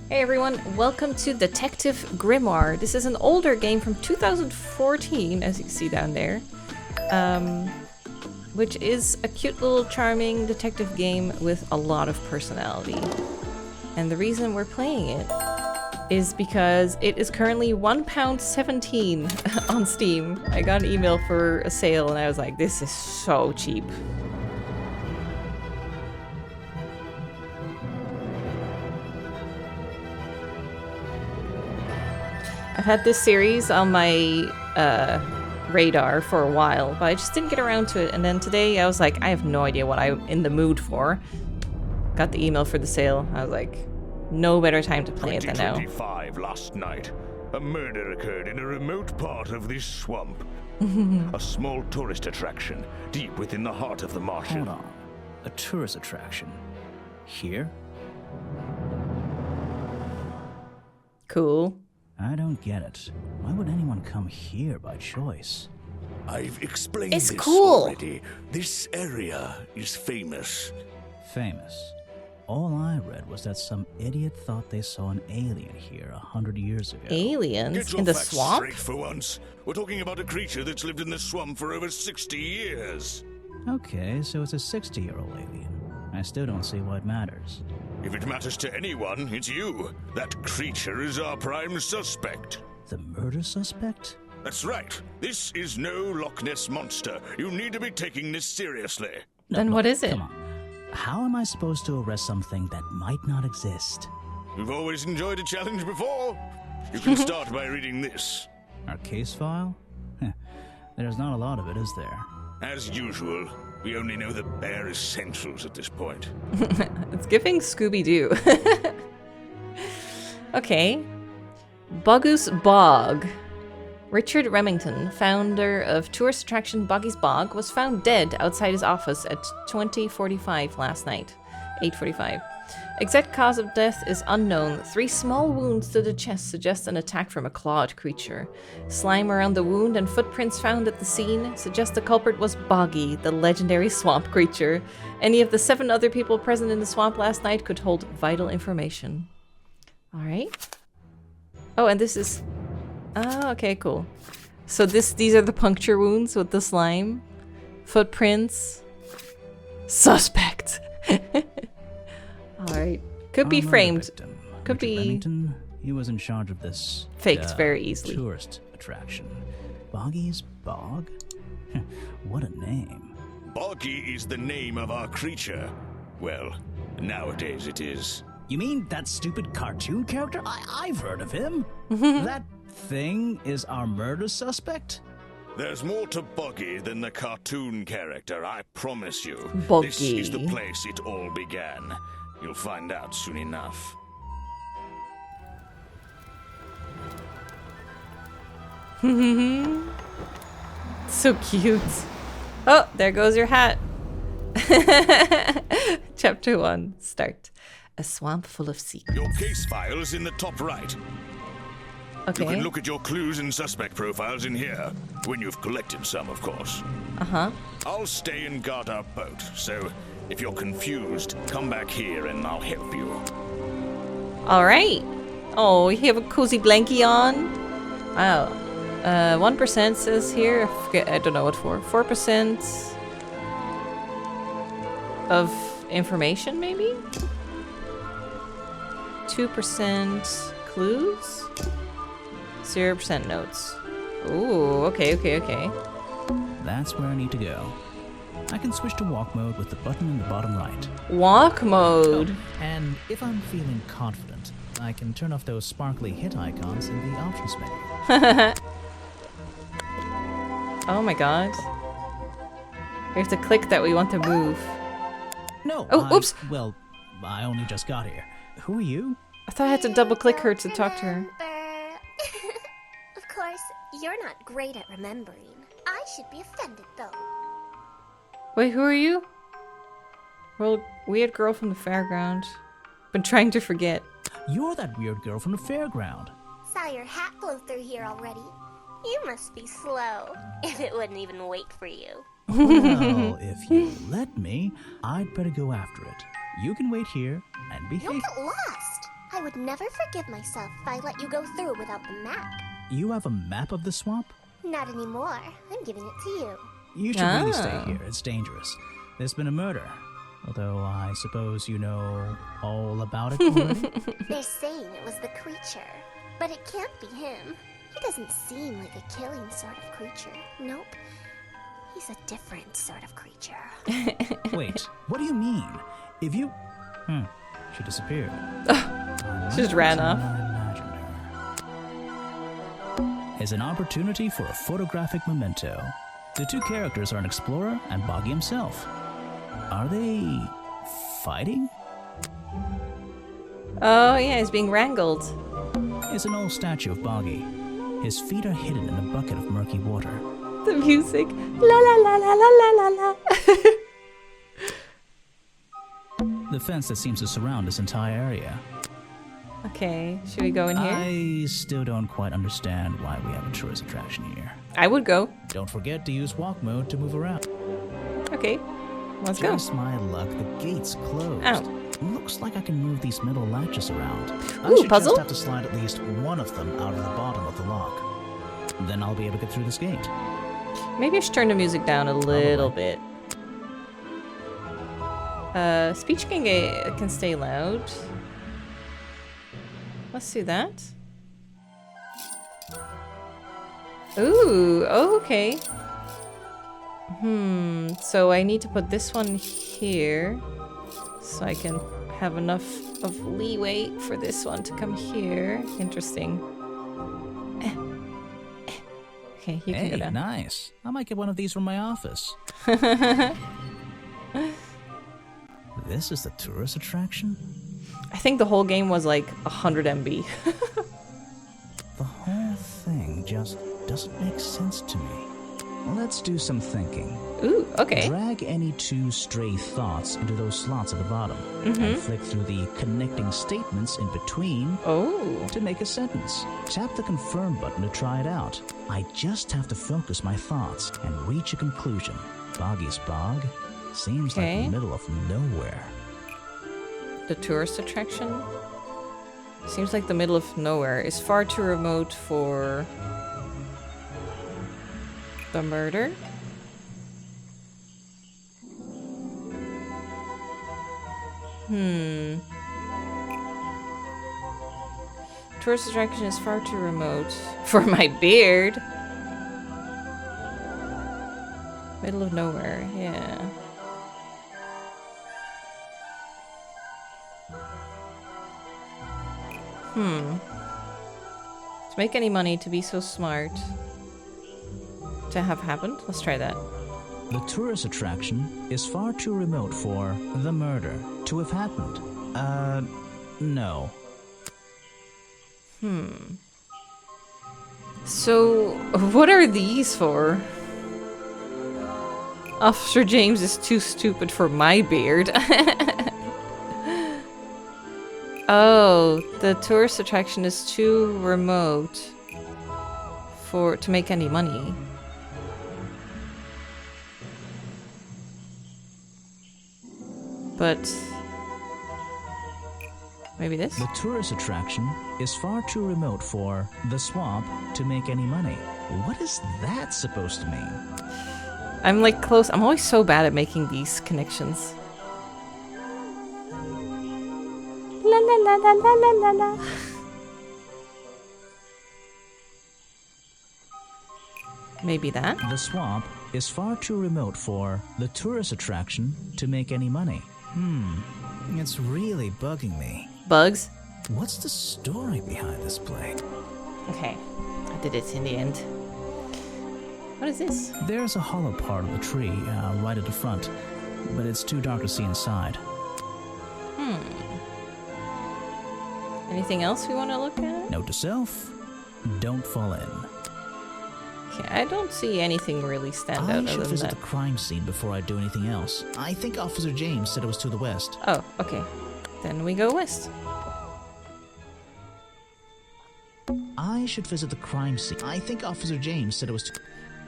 Hey everyone, welcome to Detective Grimoire. This is an older game from 2014, as you can see down there. Which is a cute little charming detective game with a lot of personality. And the reason we're playing it is because it is currently £1.17 on Steam. I got an email for a sale and I was like, this is so cheap. I've had this series on my radar for a while, but I just didn't get around to it. And then today I was like, I have no idea what I'm in the mood for. Got the email for the sale. I was like, no better time to play it than now. 2025 last night, a murder occurred in a remote part of this swamp. A small tourist attraction, deep within the heart of the marshland. Hold on. A tourist attraction? Here? Cool. I don't get it. Why would anyone come here by choice? I've explained It's this cool. already. This area is famous. Famous. All I read was that some idiot thought they saw an alien here 100 years ago. Aliens Get your in the facts swamp? straight for once. We're talking about a creature that's lived in the swamp for over 60 years. Okay, so it's a 60-year-old alien. I still don't see why it matters. If it matters to anyone, it's you. That creature is our prime suspect. The murder suspect? That's right. This is no Loch Ness monster. You need to be taking this seriously. Then look, what is it? Come on. How am I supposed to arrest something that might not exist? We've always enjoyed a challenge before. You can start by reading this. Our case file? There's not a lot of it, is there? As usual, we only know the bare essentials at this point. It's giving Scooby-Doo. Okay. Boggoose Bog. Richard Remington, founder of tourist attraction Boggy's Bog, was found dead outside his office at 20:45 last night. 8:45. Exact cause of death is unknown. 3 small wounds to the chest suggest an attack from a clawed creature. Slime around the wound and footprints found at the scene suggest the culprit was Boggy, the legendary swamp creature. Any of the 7 other people present in the swamp last night could hold vital information. Alright. Oh, and this is... Oh, okay, cool. So these are the puncture wounds with the slime. Footprints. Suspect. Alright. Could be Another framed. victim. Could Richard be Remington, he was in charge of this faked very easily. tourist attraction. Boggy's Bog? What a name. Boggy is the name of our creature. Well, nowadays it is. You mean that stupid cartoon character? I've heard of him. That thing is our murder suspect? There's more to Boggy than the cartoon character, I promise you. Boggy. This is the place it all began. You'll find out soon enough. So cute. Oh, there goes your hat. Chapter 1. Start. A swamp full of secrets. Your case file's in the top right. You Okay. can look at your clues and suspect profiles in here. When you've collected some, of course. Uh-huh. I'll stay and guard our boat, so if you're confused, come back here and I'll help you. Alright. Oh, you have a cozy blankie on? Wow. 1% says here. I don't know what for. 4% of information, maybe? 2% clues? 0% notes. Ooh, okay. That's where I need to go. I can switch to walk mode with the button in the bottom right. Walk mode. And if I'm feeling confident, I can turn off those sparkly hit icons in the options menu. Oh my god. We have to click that we want to move. No. Oh, oops. Well, I only just got here. Who are you? I thought I had to double click her to talk to her. Of course, you're not great at remembering. I should be offended, though. Wait, who are you? Well, weird girl from the fairground. Been trying to forget. You're that weird girl from the fairground. Saw your hat blow through here already. You must be slow, if it wouldn't even wait for you. Well, if you let me, I'd better go after it. You can wait here and behave. You'll get lost. I would never forgive myself if I let you go through without the map. You have a map of the swamp? Not anymore. I'm giving it to you. You should really stay here. It's dangerous. There's been a murder. Although I suppose you know all about it already? They're saying it was the creature, but it can't be him. He doesn't seem like a killing sort of creature. Nope. He's a different sort of creature. Wait, what do you mean? If you... she disappeared. She just ran off. Is an opportunity for a photographic memento. The two characters are an explorer and Boggy himself. Are they fighting? Oh, yeah, he's being wrangled. It's an old statue of Boggy. His feet are hidden in a bucket of murky water. The music. La la la la la la la la. The fence that seems to surround this entire area. Okay, should we go in here? I still don't quite understand why we have a tourist attraction here. I would go. Don't forget to use walk mode to move around. Okay, let's go. Just my luck, the gate's closed. Oh. Looks like I can move these metal latches around. I Ooh, should puzzle? just have to slide at least one of them out of the bottom of the lock. Then I'll be able to get through this gate. Maybe I should turn the music down a little bit. Speech can stay loud. Let's do that. Ooh, okay. So I need to put this one here so I can have enough of leeway for this one to come here. Interesting. Okay, you can go down. Nice. I might get one of these from my office. This is the tourist attraction? I think the whole game was like 100 MB. The whole thing just doesn't make sense to me. Let's do some thinking. Ooh, okay. Drag any two stray thoughts into those slots at the bottom, and flick through the connecting statements in between to make a sentence. Tap the confirm button to try it out. I just have to focus my thoughts and reach a conclusion. Boggy's Bog seems like the middle of nowhere. The tourist attraction? Seems like the middle of nowhere. Is far too remote for the murder? Tourist attraction is far too remote for my beard. Middle of nowhere, yeah. To make any money, to be so smart. To have happened? Let's try that. The tourist attraction is far too remote for the murder to have happened. No. So, what are these for? Officer James is too stupid for my beard. Oh, the tourist attraction is too remote to make any money. But maybe this? The tourist attraction is far too remote for the swamp to make any money. What is that supposed to mean? I'm like close. I'm always so bad at making these connections. La la la la la la la la. Maybe that? The swamp is far too remote for the tourist attraction to make any money. It's really bugging me. Bugs? What's the story behind this play? Okay, I did it in the end. What is this? There's a hollow part of the tree right at the front, but it's too dark to see inside. Anything else we want to look at? Note to self, don't fall in. Okay, I don't see anything really stand out I other should than visit that. the crime scene before I do anything else. I think Officer James said it was to the west. Oh, okay. Then we go west. I should visit the crime scene. I think Officer James said it was to...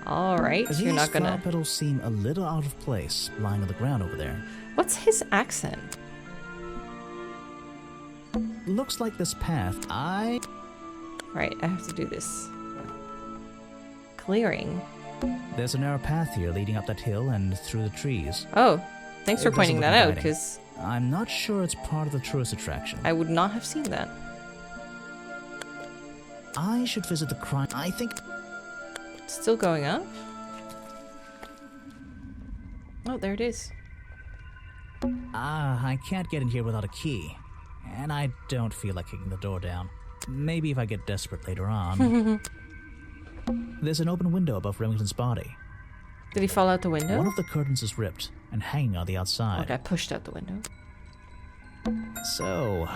Alright, you're not gonna... These flower petals seem a little out of place, lying on the ground over there. What's his accent? looks like this path. Right, I have to do this. Clearing. There's a narrow path here leading up that hill and through the trees. Oh, thanks for It doesn't pointing look that out, inviting. because I'm not sure it's part of the tourist attraction. I would not have seen that. I should visit the crime. I think. It's still going up? Oh, there it is. I can't get in here without a key. And I don't feel like kicking the door down. Maybe if I get desperate later on. There's an open window above Remington's body. Did he fall out the window? One of the curtains is ripped and hanging on the Oh, outside. I pushed out the window. So,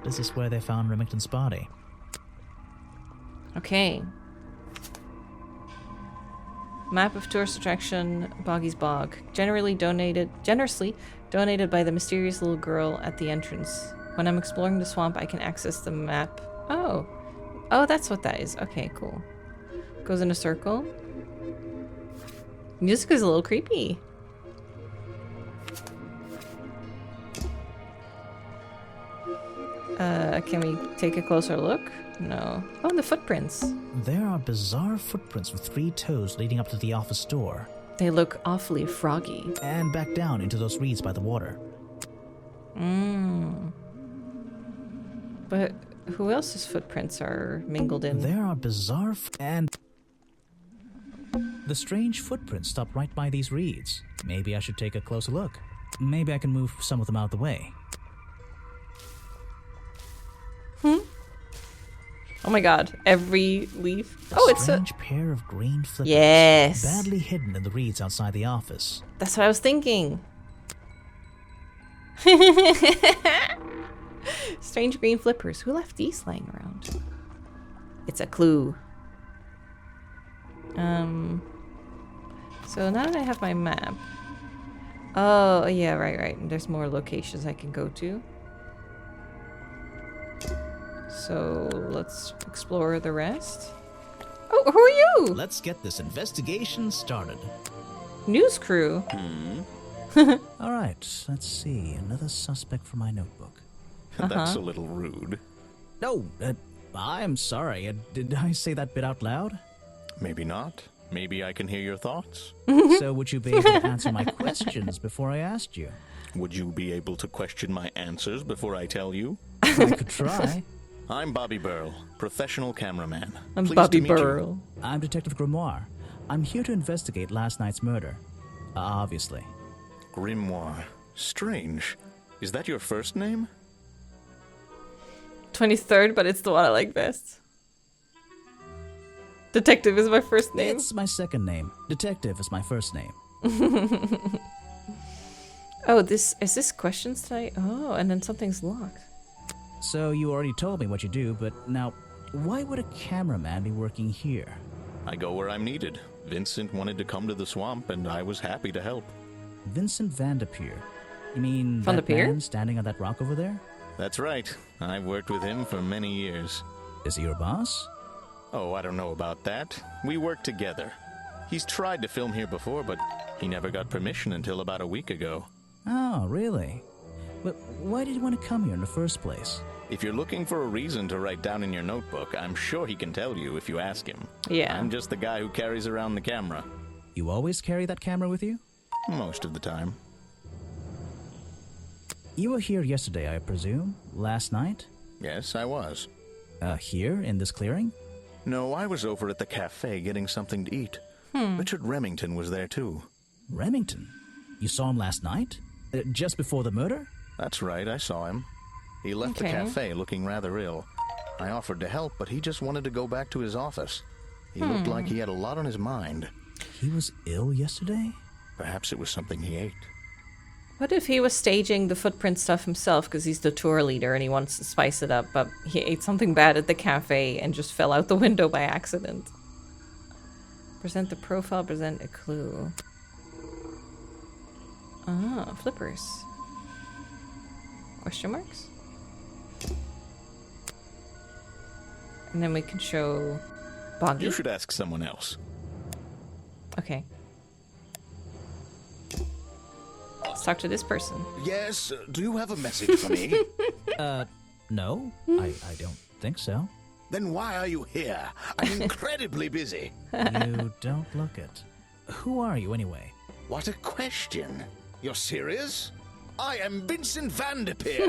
this is where they found Remington's body. Okay. Map of tourist attraction, Boggy's Bog. Generously donated by the mysterious little girl at the entrance. When I'm exploring the swamp, I can access the map. Oh. Oh, that's what that is. Okay, cool. Goes in a circle. Music is a little creepy. Can we take a closer look? No. Oh, the footprints. There are bizarre footprints with 3 toes leading up to the office door. They look awfully froggy. And back down into those reeds by the water. But who else's footprints are mingled in? There are bizarre and the strange footprints stop right by these reeds. Maybe I should take a closer look. Maybe I can move some of them out of the way. Oh my god, every leaf. Oh, it's a... strange pair of green flippers. Yes. Badly hidden in the reeds outside the office. That's what I was thinking. Strange green flippers. Who left these laying around? It's a clue. So now that I have my map. Oh, yeah, right. There's more locations I can go to. So let's explore the rest. Oh, who are you? Let's get this investigation started. News crew. All right, let's see. Another suspect for my notebook. That's a little rude. No, I'm sorry. Did I say that bit out loud? Maybe not. Maybe I can hear your thoughts. So would you be able to answer my questions before I asked you? Would you be able to question my answers before I tell you? I could try. I'm Bobby Burl, professional cameraman. I'm Pleased Bobby to meet you. Burl. I'm Detective Grimoire. I'm here to investigate last night's murder. Obviously. Grimoire. Strange. Is that your first name? 23rd, but it's the one I like best. Detective is my first name. It's my second name. Detective is my first name. Oh, is this questions tonight? Oh, and then something's locked. So you already told me what you do, but now, why would a cameraman be working here? I go where I'm needed. Vincent wanted to come to the swamp, and I was happy to help. Vincent Vanderpeer. You mean Van that der Peer? man standing on that rock over there? That's right. I've worked with him for many years. Is he your boss? Oh, I don't know about that. We work together. He's tried to film here before, but he never got permission until about a week ago. Oh, really? But why did you want to come here in the first place? If you're looking for a reason to write down in your notebook, I'm sure he can tell you if you ask him. Yeah. I'm just the guy who carries around the camera. You always carry that camera with you? Most of the time. You were here yesterday, I presume? Last night? Yes, I was. Here, in this clearing? No, I was over at the cafe getting something to eat. Richard Remington was there too. Remington? You saw him last night? Just before the murder? That's right, I saw him. He left the Okay. cafe looking rather ill. I offered to help, but he just wanted to go back to his office. He looked like he had a lot on his mind. He was ill yesterday? Perhaps it was something he ate. What if he was staging the footprint stuff himself because he's the tour leader and he wants to spice it up, but he ate something bad at the cafe and just fell out the window by accident? Present the profile, present a clue. Ah, flippers. Question marks? And then we can show Boggy. You should ask someone else. Okay. Let's talk to this person. Yes, do you have a message for me? No, I don't think so. Then why are you here? I'm incredibly busy. You don't look it. Who are you, anyway? What a question. You're serious? I am Vincent Van Der Peer.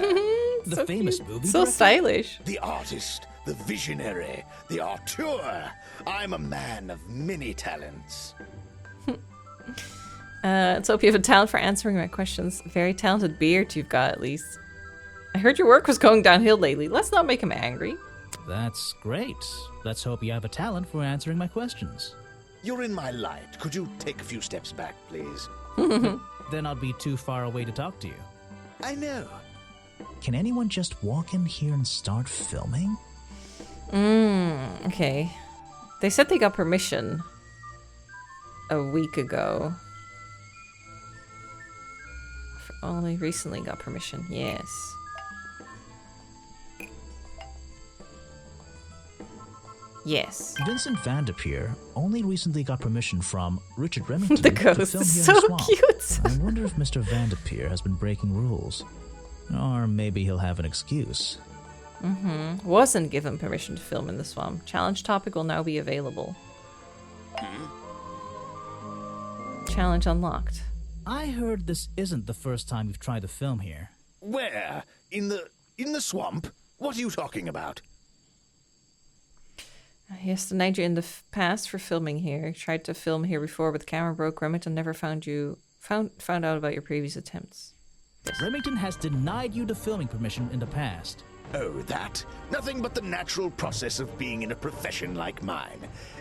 The famous movie So director? stylish. The artist, the visionary, the auteur. I'm a man of many talents. Let's hope you have a talent for answering my questions. Very talented beard you've got, at least. I heard your work was going downhill lately. Let's not make him angry. That's great. Let's hope you have a talent for answering my questions. You're in my light. Could you take a few steps back, please? Then I'll be too far away to talk to you. I know. Can anyone just walk in here and start filming? Okay. They said they got permission a week ago. Only recently got permission, yes. Yes. Vincent Van Der Peer only recently got permission from Richard Remington The to ghost film is here so in the swamp. cute. I wonder if Mr. Van Der Peer has been breaking rules. Or maybe he'll have an excuse. Wasn't given permission to film in the swamp. Challenge topic will now be available. Challenge unlocked. I heard this isn't the first time you've tried to film here. Where? In the swamp? What are you talking about? Yes, denied you in the past for filming here. Tried to film here before, but the camera broke. Remington never found out about your previous attempts. Remington has denied you the filming permission in the past. Oh, that? Nothing but the natural process of being in a profession like mine.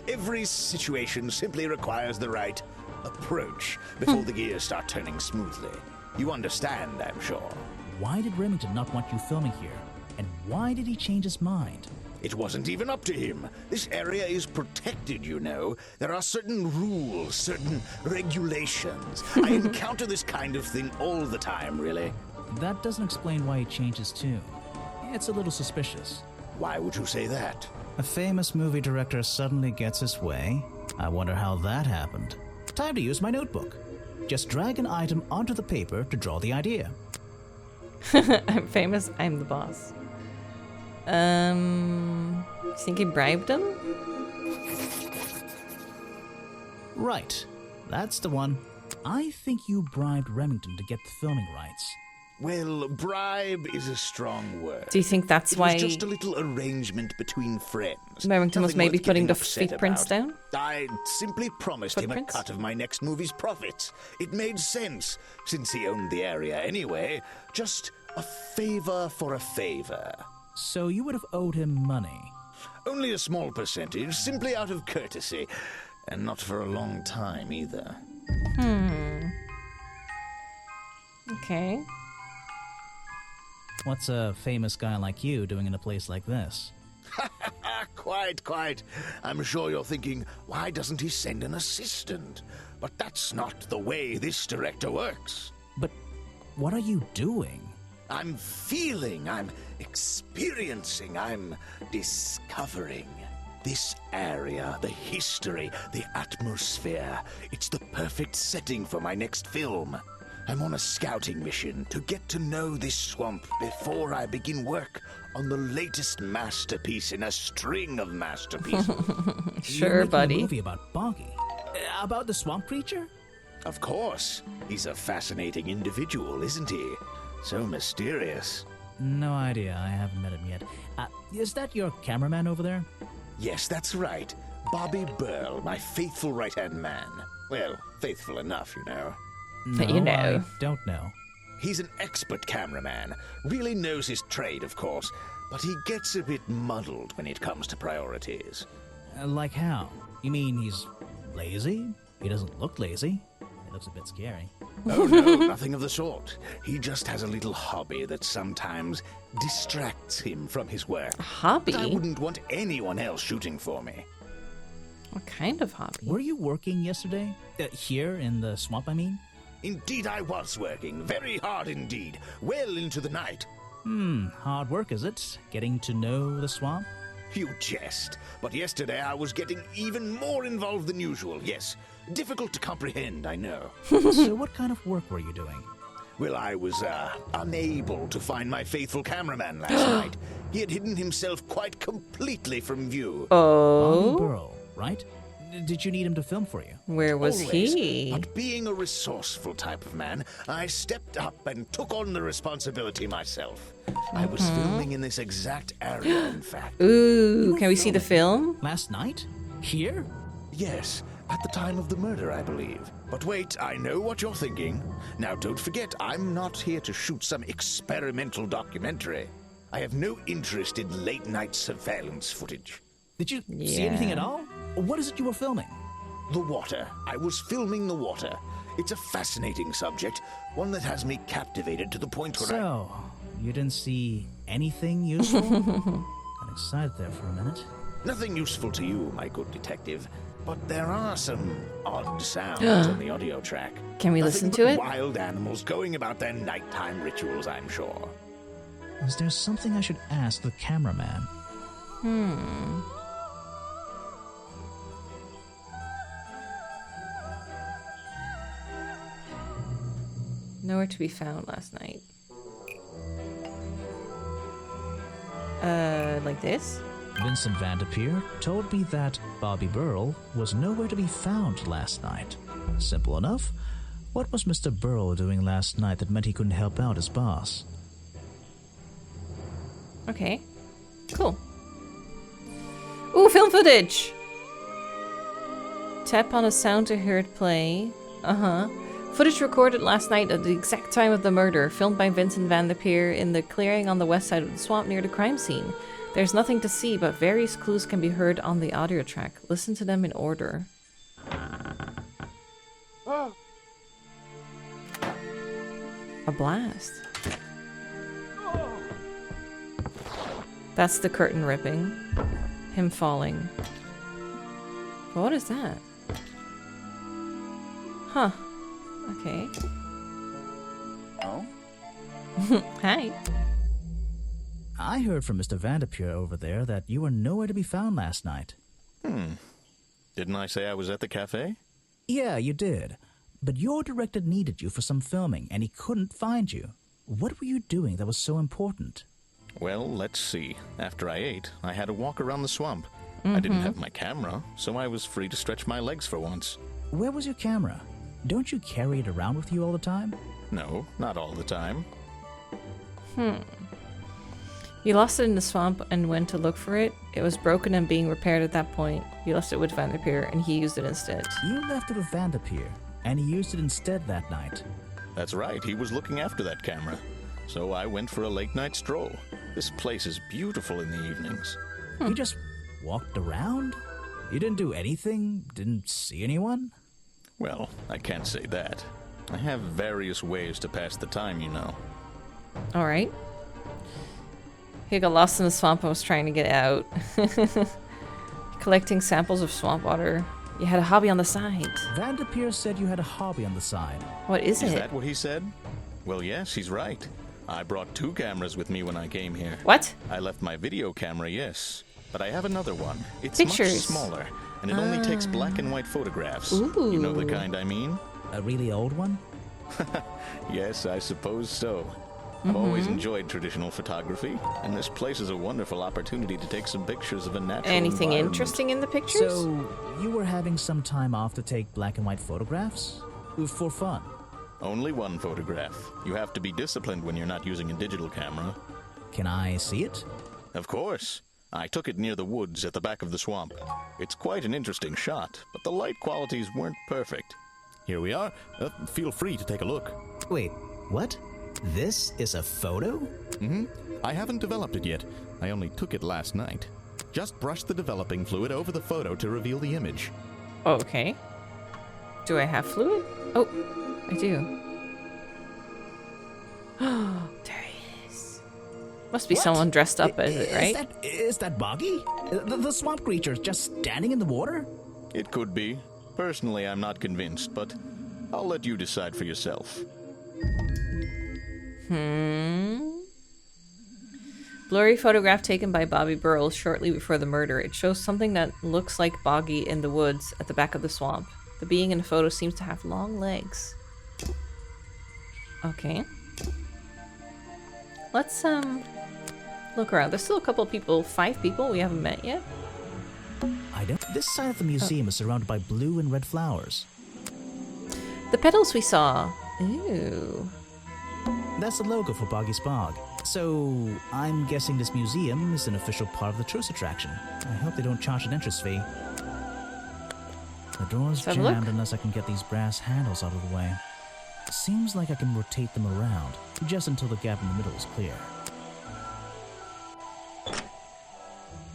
Every situation simply requires the right approach before the gears start turning smoothly. You understand, I'm sure. Why did Remington not want you filming here? And why did he change his mind? It wasn't even up to him. This area is protected, you know. There are certain rules, certain regulations. I encounter this kind of thing all the time, really. That doesn't explain why he changed his tune. It's a little suspicious. Why would you say that? A famous movie director suddenly gets his way. I wonder how that happened. Time to use my notebook. Just drag an item onto the paper to draw the idea. I'm famous, I'm the boss. You think he bribed him? Right. That's the one. I think you bribed Remington to get the filming rights. Well, bribe is a strong word. Do you think that's It why was just a little arrangement between friends. Remington was Nothing maybe worth putting getting the upset footprints about. down? I simply promised him a Footprints? cut of my next movie's profits. It made sense, since he owned the area anyway. Just a favor for a favor. So you would have owed him money. Only a small percentage, simply out of courtesy. And not for a long time, either. Okay. What's a famous guy like you doing in a place like this? Quite. I'm sure you're thinking, why doesn't he send an assistant? But that's not the way this director works. But what are you doing? I'm feeling, I'm experiencing, I'm discovering. This area, the history, the atmosphere, it's the perfect setting for my next film. I'm on a scouting mission to get to know this swamp before I begin work on the latest masterpiece in a string of masterpieces. Sure, You're making buddy. a movie about Boggy. About the swamp creature? Of course. He's a fascinating individual, isn't he? So mysterious. No idea. I haven't met him yet. Is that your cameraman over there? Yes, that's right. Bobby Burl, my faithful right-hand man. Well, faithful enough, you know. No, You know. I don't know. He's an expert cameraman. Really knows his trade, of course. But he gets a bit muddled when it comes to priorities. Like how? You mean he's lazy? He doesn't look lazy. He looks a bit scary. Oh, no, nothing of the sort. He just has a little hobby that sometimes distracts him from his work. Hobby? But I wouldn't want anyone else shooting for me. What kind of hobby? Were you working yesterday? Here in the swamp, I mean? Indeed, I was working. Very hard indeed. Well into the night. Hard work, is it? Getting to know the swamp? You jest. But yesterday I was getting even more involved than usual. Yes, difficult to comprehend, I know. So what kind of work were you doing? Well, I was, unable to find my faithful cameraman last night. He had hidden himself quite completely from view. Bobby Burrow, right? Did you need him to film for you? Where was Always. he? But being a resourceful type of man, I stepped up and took on the responsibility myself. I was filming in this exact area, in fact. Ooh, can we see the film? Last night? Here? Yes, at the time of the murder, I believe. But wait, I know what you're thinking. Now, don't forget, I'm not here to shoot some experimental documentary. I have no interest in late-night surveillance footage. Did you see anything Yeah. at all? What is it you were filming? The water. I was filming the water. It's a fascinating subject, one that has me captivated to the point where So, you didn't see anything useful? Got excited there for a minute. Nothing useful to you, my good detective. But there are some odd sounds on the audio track. Can we Nothing listen but to it? Wild animals going about their nighttime rituals, I'm sure. Is there something I should ask the cameraman? Nowhere to be found last night. Like this? Vincent Van de Peer told me that Bobby Burrell was nowhere to be found last night. Simple enough. What was Mr. Burrell doing last night that meant he couldn't help out his boss? Okay. Cool. Ooh, film footage! Tap on a sound to hear it play. Uh-huh. Footage recorded last night at the exact time of the murder, filmed by Vincent Van de Peer in the clearing on the west side of the swamp near the crime scene. There's nothing to see, but various clues can be heard on the audio track. Listen to them in order. A blast. That's the curtain ripping. Him falling. But what is that? Huh. Okay. Oh? Hi. I heard from Mr. Van de Peer over there that you were nowhere to be found last night. Didn't I say I was at the cafe? Yeah, you did. But your director needed you for some filming, and he couldn't find you. What were you doing that was so important? Well, let's see. After I ate, I had a walk around the swamp. I didn't have my camera, so I was free to stretch my legs for once. Where was your camera? Don't you carry it around with you all the time? No, not all the time. You lost it in the swamp and went to look for it. It was broken and being repaired at that point. You left it with Van der Peer and he used it instead. You left it with Van de Peer, and he used it instead that night. That's right, he was looking after that camera. So I went for a late-night stroll. This place is beautiful in the evenings. You just walked around? You didn't do anything? Didn't see anyone? Well, I can't say that. I have various ways to pass the time, you know. Alright. He got lost in the swamp and was trying to get out. Collecting samples of swamp water. You had a hobby on the side. Van de Peer said you had a hobby on the side. What is Is it? that what he said? Well, yes, he's right. I brought 2 cameras with me when I came here. What? I left my video camera, yes. But I have another one. It's Pictures. much smaller, and it only takes black and white photographs. Ooh. You know the kind I mean? A really old one? Yes, I suppose so. I've always enjoyed traditional photography, and this place is a wonderful opportunity to take some pictures of a natural Anything environment. interesting in the pictures? So, you were having some time off to take black and white photographs? For fun? Only one photograph. You have to be disciplined when you're not using a digital camera. Can I see it? Of course. I took it near the woods at the back of the swamp. It's quite an interesting shot, but the light qualities weren't perfect. Here we are. Feel free to take a look. Wait, what? This is a photo? I haven't developed it yet. I only took it last night. Just brush the developing fluid over the photo to reveal the image. Oh, okay. Do I have fluid? Oh, I do. Oh, there he is. Must be someone dressed up as it, right? Is that Boggy? The swamp creature just standing in the water? It could be. Personally, I'm not convinced, but I'll let you decide for yourself. Blurry photograph taken by Bobby Burrell shortly before the murder. It shows something that looks like Boggy in the woods at the back of the swamp. The being in the photo seems to have long legs. Okay. Let's look around. There's still a couple people, 5 people we haven't met yet. This side of the museum is surrounded by blue and red flowers. The petals we saw. Ooh. That's the logo for Boggy's Bog. So, I'm guessing this museum is an official part of the tourist attraction. I hope they don't charge an entrance fee. The door's jammed unless I can get these brass handles out of the way. Seems like I can rotate them around, just until the gap in the middle is clear.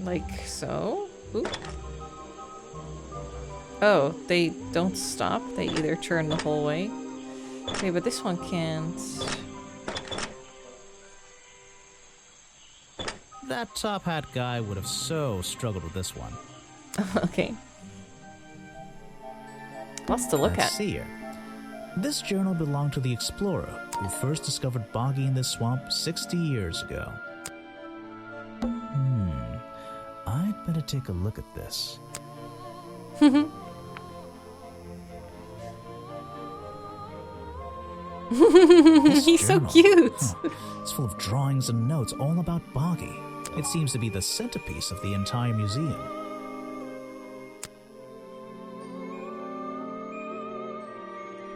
Like so? Ooh. Oh, they don't stop. They either turn the whole way. Okay, but this one can't. That top hat guy would have so struggled with this one. Okay. Lots to look Let's at. see here. This journal belonged to the explorer who first discovered Boggy in this swamp 60 years ago. I'd better take a look at this. He's so cute. It's full of drawings and notes all about Boggy. It seems to be the centerpiece of the entire museum.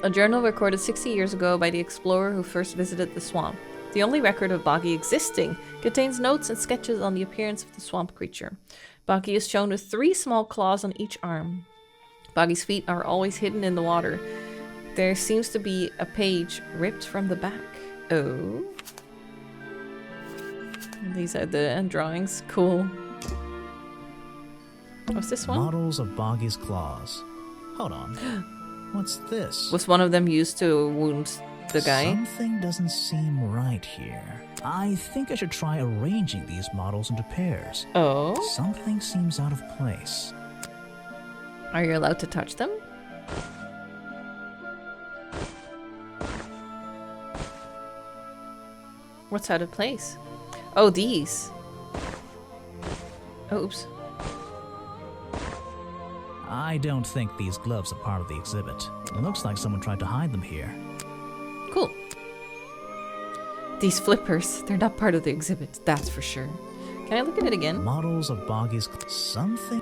A journal recorded 60 years ago by the explorer who first visited the swamp. The only record of Boggy existing contains notes and sketches on the appearance of the swamp creature. Boggy is shown with 3 small claws on each arm. Boggy's feet are always hidden in the water. There seems to be a page ripped from the back. Oh. These are the drawings. Cool. What's this one? Models of Boggy's claws. Hold on. What's this? Was one of them used to wound the guy? Something doesn't seem right here. I think I should try arranging these models into pairs. Oh? Something seems out of place. Are you allowed to touch them? What's out of place? Oh, these. Oops. I don't think these gloves are part of the exhibit. It looks like someone tried to hide them here. Cool. These flippers, they're not part of the exhibit, that's for sure. Can I look at it again? Models of Boggy's something.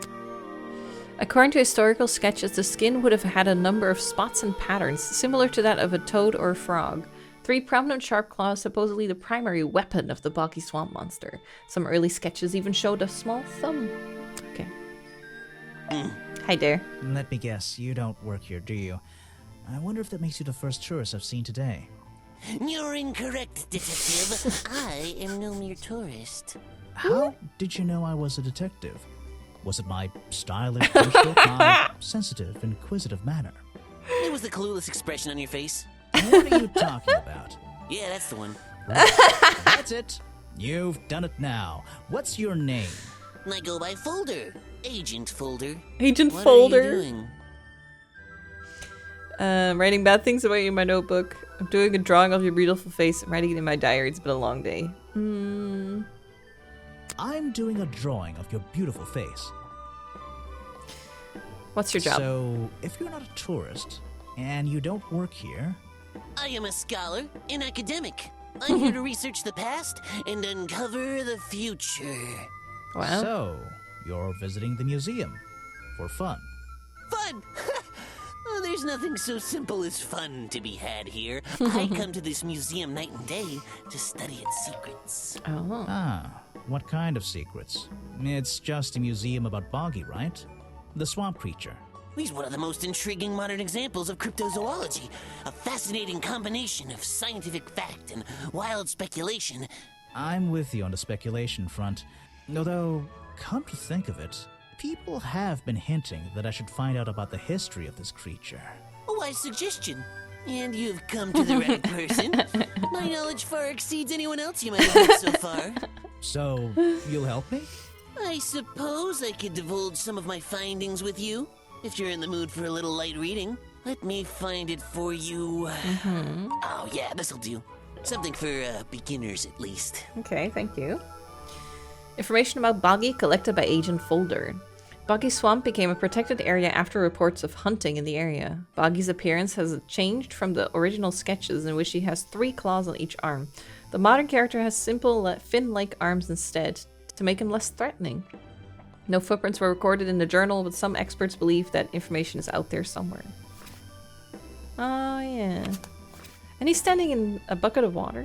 According to historical sketches, the skin would have had a number of spots and patterns, similar to that of a toad or a frog. 3 prominent sharp claws, supposedly the primary weapon of the Boggy Swamp Monster. Some early sketches even showed a small thumb. Okay. Hi there. Let me guess, you don't work here, do you? I wonder if that makes you the first tourist I've seen today. You're incorrect, detective. I am no mere tourist. How did you know I was a detective? Was it my stylish facial, my sensitive, inquisitive manner? It was the clueless expression on your face. What are you talking about? Yeah, that's the one. That's it. You've done it now. What's your name? I go by Folder. Agent Folder. Agent What Folder. are you doing? Writing bad things about you in my notebook. I'm doing a drawing of your beautiful face. I'm writing it in my diary. It's been a long day. I'm doing a drawing of your beautiful face. What's your job? So, if you're not a tourist, and you don't work here... I am a scholar, an academic. I'm here to research the past and uncover the future. Wow. So, you're visiting the museum. For fun. Fun! Oh, there's nothing so simple as fun to be had here. I come to this museum night and day to study its secrets. Oh. Ah, what kind of secrets? It's just a museum about Boggy, right? The swamp creature. He's one of the most intriguing modern examples of cryptozoology. A fascinating combination of scientific fact and wild speculation. I'm with you on the speculation front. Although, come to think of it, people have been hinting that I should find out about the history of this creature. A wise suggestion. And you've come to the right person. My knowledge far exceeds anyone else you might have met so far. So, you'll help me? I suppose I could divulge some of my findings with you. If you're in the mood for a little light reading, let me find it for you. Oh yeah, this'll do. Something for beginners at least. Okay, thank you. Information about Boggy collected by Agent Folder. Boggy Swamp became a protected area after reports of hunting in the area. Boggy's appearance has changed from the original sketches in which he has 3 claws on each arm. The modern character has simple fin-like arms instead, to make him less threatening. No footprints were recorded in the journal, but some experts believe that information is out there somewhere. Oh, yeah. And he's standing in a bucket of water?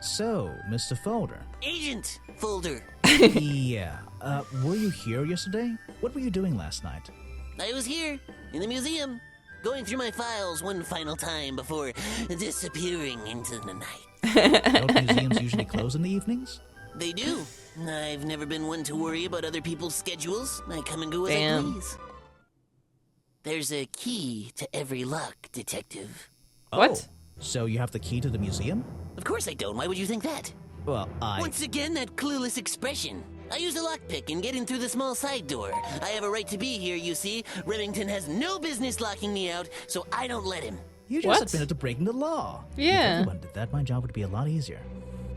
So, Mr. Folder. Agent Folder. Yeah. Were you here yesterday? What were you doing last night? I was here, in the museum, going through my files one final time before disappearing into the night. Don't museums usually close in the evenings? They do. I've never been one to worry about other people's schedules. I come and go as I please. There's a key to every lock, Detective. What? So you have the key to the museum? Of course I don't. Why would you think that? Well, Once again, that clueless expression. I use a lockpick and get in through the small side door. I have a right to be here, you see. Remington has no business locking me out, so I don't let him. You just admitted to breaking the law. Yeah. If everyone did that, my job would be a lot easier.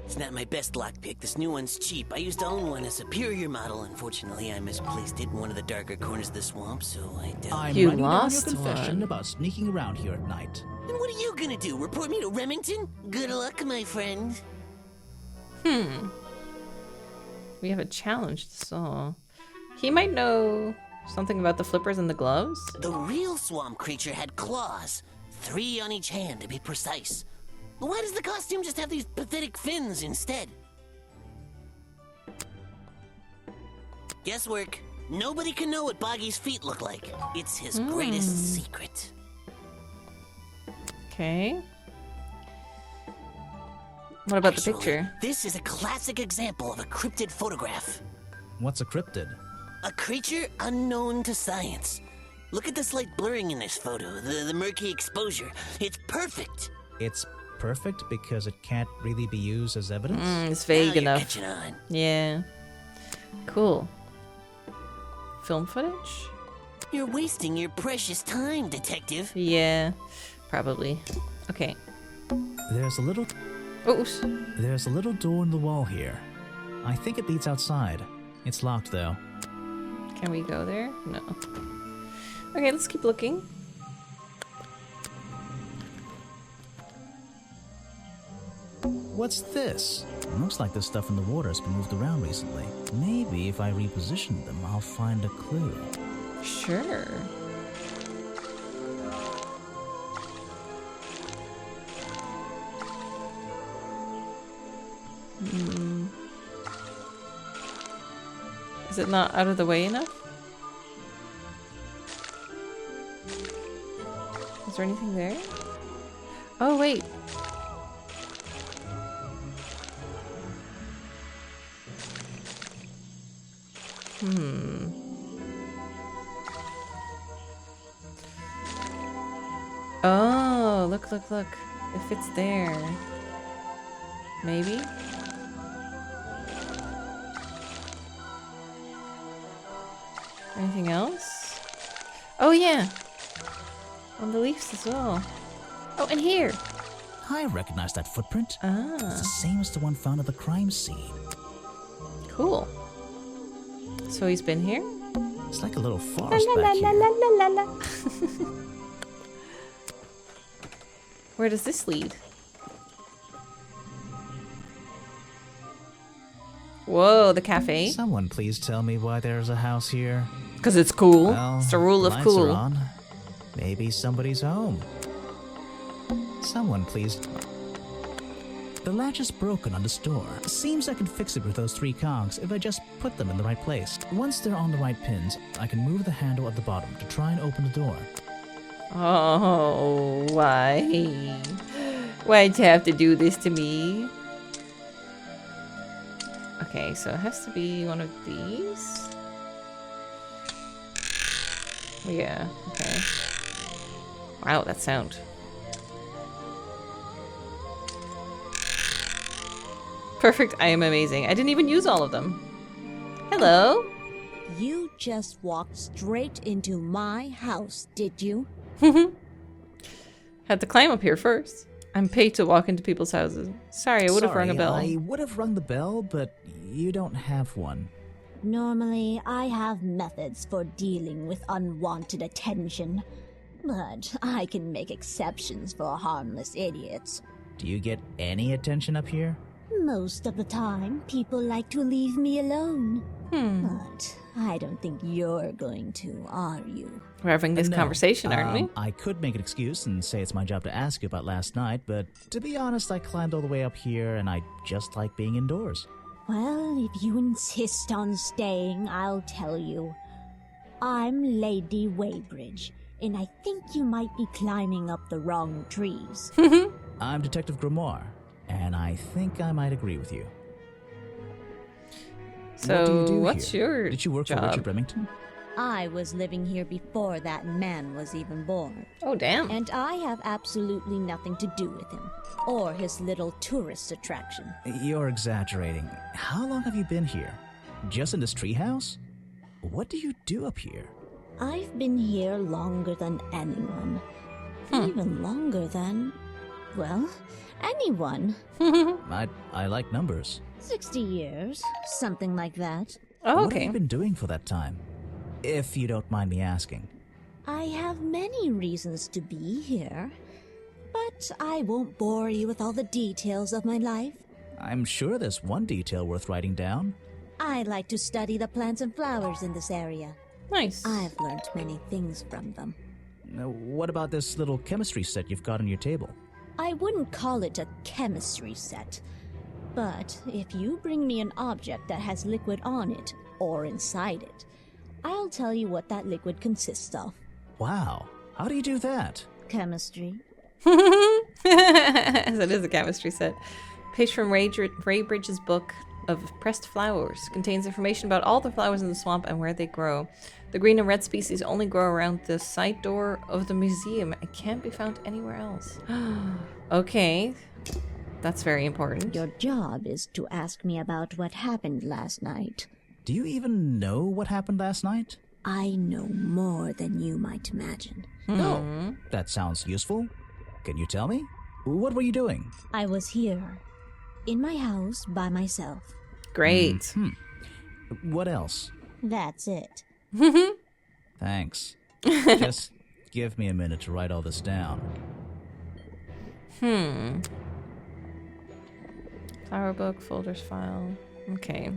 It's not my best lockpick. This new one's cheap. I used to own one, a superior model. Unfortunately, I misplaced it in one of the darker corners of the swamp, so I doubt... I'm You writing down your lost confession one. about sneaking around here at night. And what are you gonna do? Report me to Remington? Good luck, my friend. We have a challenge to solve. He might know something about the flippers and the gloves. The real swamp creature had claws. 3 on each hand, to be precise. But why does the costume just have these pathetic fins instead? Guesswork. Nobody can know what Boggy's feet look like. It's his greatest secret. Okay. What about Actually, the picture? This is a classic example of a cryptid photograph. What's a cryptid? A creature unknown to science. Look at the slight blurring in this photo, the murky exposure. It's perfect. It's perfect because it can't really be used as evidence? It's vague Now you're enough. catching on. Yeah. Cool. Film footage? You're wasting your precious time, Detective. Yeah, probably. Okay. There's a little Oops. There's a little door in the wall here. I think it leads outside. It's locked though. Can we go there? No. Okay, let's keep looking. What's this? Looks like the stuff in the water has been moved around recently. Maybe if I reposition them, I'll find a clue. Sure. Is it not out of the way enough? Is there anything there? Oh, wait. Oh, look, look, look. It fits there. Maybe? Anything else? Oh, yeah. On the leaves as well. Oh, and here. I recognize that footprint. It's Ah, the same as the one found at the crime scene. cool. So he's been here? It's like a little forest back here. Where does this lead? Whoa, the cafe. Someone please tell me why there's a house here. Because it's cool. Well, It's the rule of lights cool. are on. Maybe somebody's home. Someone please. The latch is broken on this door. Seems I can fix it with those 3 cogs if I just put them in the right place. Once they're on the right pins, I can move the handle at the bottom to try and open the door. Oh, why? Why'd you have to do this to me? Okay, so it has to be one of these. Yeah, okay. Wow, that sound. Perfect, I am amazing. I didn't even use all of them. Hello? You just walked straight into my house, did you? Had to climb up here first. I'm paid to walk into people's houses. Sorry, I would have rung a bell. I would have rung the bell, but you don't have one. Normally, I have methods for dealing with unwanted attention, but I can make exceptions for harmless idiots. Do you get any attention up here? Most of the time, people like to leave me alone. But I don't think you're going to, are you? We're having this No. conversation, aren't we? I could make an excuse and say it's my job to ask you about last night, but to be honest, I climbed all the way up here and I just like being indoors. Well, if you insist on staying, I'll tell you. I'm Lady Weybridge, and I think you might be climbing up the wrong trees. I'm Detective Grimoire, and I think I might agree with you. So, what do you do what's here? your Did you work job? for Richard Remington? I was living here before that man was even born. Oh, damn. And I have absolutely nothing to do with him, or his little tourist attraction. You're exaggerating. How long have you been here? Just in this treehouse? What do you do up here? I've been here longer than anyone. Even longer than, well, anyone. I like numbers. 60 years, something like that. Oh, What have okay. you been doing for that time? If you don't mind me asking. I have many reasons to be here, but I won't bore you with all the details of my life. I'm sure there's one detail worth writing down. I like to study the plants and flowers in this area. Nice. I've learned many things from them. Now, what about this little chemistry set you've got on your table? I wouldn't call it a chemistry set, but if you bring me an object that has liquid on it, or inside it, I'll tell you what that liquid consists of. Wow, how do you do that? Chemistry. That is a chemistry set. Page from Ray Bridges' book of pressed flowers contains information about all the flowers in the swamp and where they grow. The green and red species only grow around the side door of the museum and can't be found anywhere else. Okay, that's very important. Your job is to ask me about what happened last night. Do you even know what happened last night? I know more than you might imagine. No. That sounds useful. Can you tell me? What were you doing? I was here, in my house, by myself. Great. What else? That's it. Thanks. Just give me a minute to write all this down. Flower book, folders file. Okay.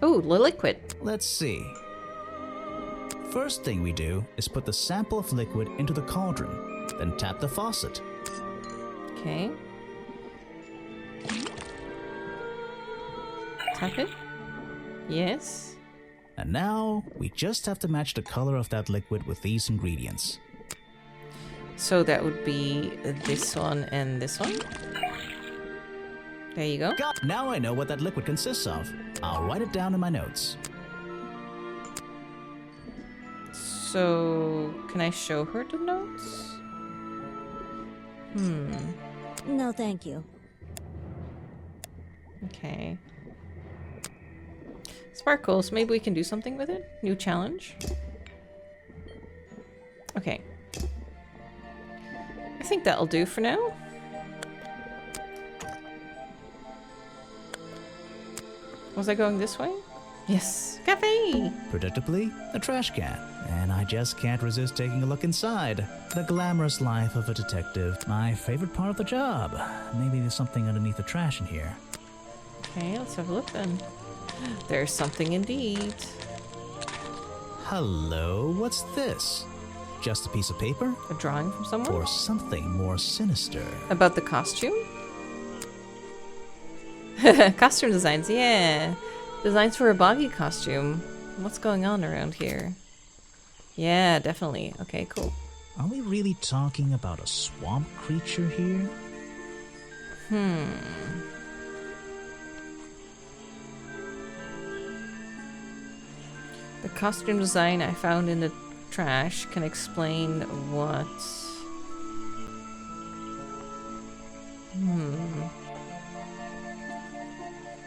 Oh, the liquid. Let's see. First thing we do is put the sample of liquid into the cauldron, then tap the faucet. Okay. Tap it. Yes. And now, we just have to match the color of that liquid with these ingredients. So that would be this one and this one. There you go. Now I know what that liquid consists of. I'll write it down in my notes. So, can I show her the notes? No, thank you. Okay. Sparkles. Maybe we can do something with it? New challenge? Okay. I think that'll do for now. Was I going this way? Yes. Cafe! Predictably, a trash can. And I just can't resist taking a look inside. The glamorous life of a detective. My favorite part of the job. Maybe there's something underneath the trash in here. Okay, let's have a look then. There's something indeed. Hello, what's this? Just a piece of paper? A drawing from someone? Or something more sinister? About the costume? Costume designs, yeah. Designs for a boggy costume. What's going on around here? Yeah, definitely. Okay, cool. Are we really talking about a swamp creature here? The costume design I found in the trash can explain what...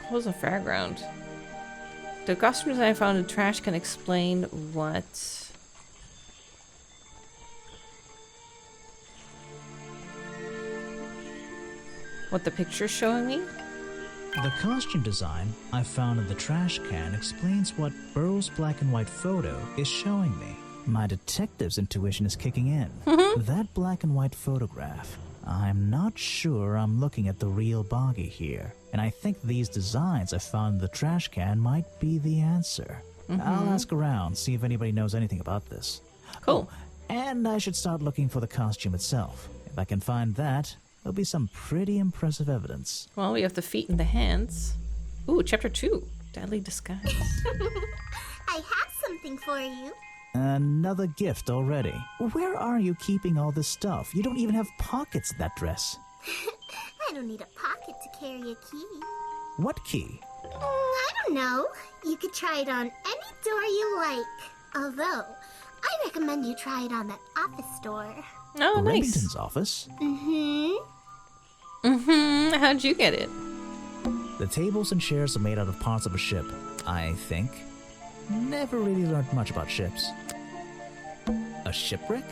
What was a fairground? The costume design I found in the trash can explain what... What the picture's showing me? The costume design I found in the trash can explains what Burrow's black and white photo is showing me. My detective's intuition is kicking in. That black and white photograph. I'm not sure I'm looking at the real Boggy here, and I think these designs I found in the trash can might be the answer. I'll ask around, see if anybody knows anything about this. Cool. Oh, and I should start looking for the costume itself. If I can find that, there'll be some pretty impressive evidence. Well, we have the feet and the hands. Ooh, chapter 2. Deadly disguise. I have something for you. Another gift already. Where are you keeping all this stuff? You don't even have pockets in that dress. I don't need a pocket to carry a key. What key? I don't know. You could try it on any door you like. Although, I recommend you try it on that office door. Oh, nice. Remington's office? How'd you get it? The tables and chairs are made out of parts of a ship, I think. Never really learned much about ships. A shipwreck?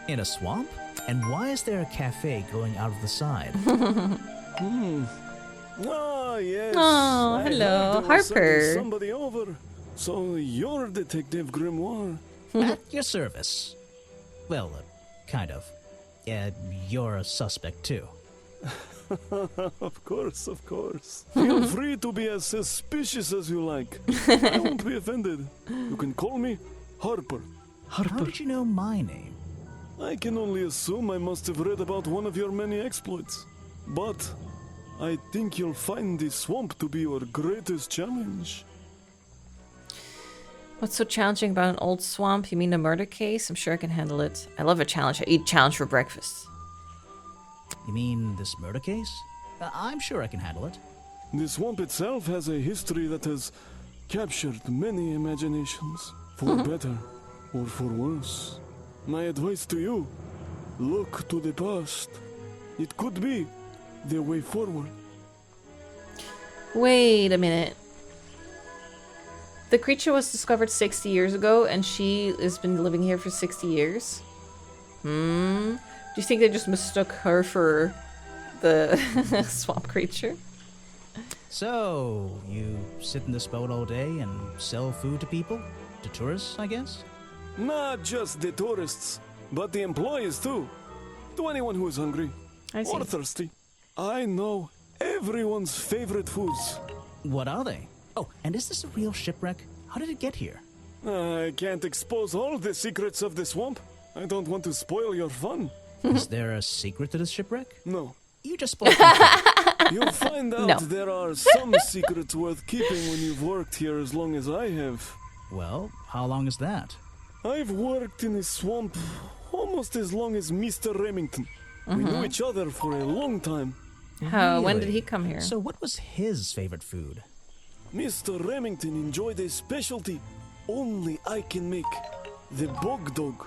In a swamp? And why is there a cafe growing out of the side? Ah, yes. Oh, I hello, heard they were sending Harper. somebody over. So you're Detective Grimoire. At your service. Well, kind of. You're a suspect, too. Of course, of course. Feel free to be as suspicious as you like. I won't be offended. You can call me Harper. How did you know my name? I can only assume I must have read about one of your many exploits. But I think you'll find this swamp to be your greatest challenge. What's so challenging about an old swamp? You mean a murder case? I'm sure I can handle it. I love a challenge. I eat challenge for breakfast. You mean this murder case? I'm sure I can handle it. The swamp itself has a history that has captured many imaginations, for better or for worse. My advice to you, look to the past. It could be the way forward. Wait a minute. The creature was discovered 60 years ago, and she has been living here for 60 years? Do you think they just mistook her for the swamp creature? So, you sit in this boat all day and sell food to people? To tourists, I guess? Not just the tourists, but the employees too. To anyone who is hungry I see. or thirsty. I know everyone's favorite foods. What are they? Oh, and is this a real shipwreck? How did it get here? I can't expose all the secrets of the swamp. I don't want to spoil your fun. Is there a secret to this shipwreck? No. You just spoke. You'll You'll find out No. there are some secrets worth keeping when you've worked here as long as I have. Well, how long is that? I've worked in the swamp almost as long as Mr. Remington. We knew each other for a long time. When did Really? he come here? So what was his favorite food? Mr. Remington enjoyed a specialty only I can make. The bog dog.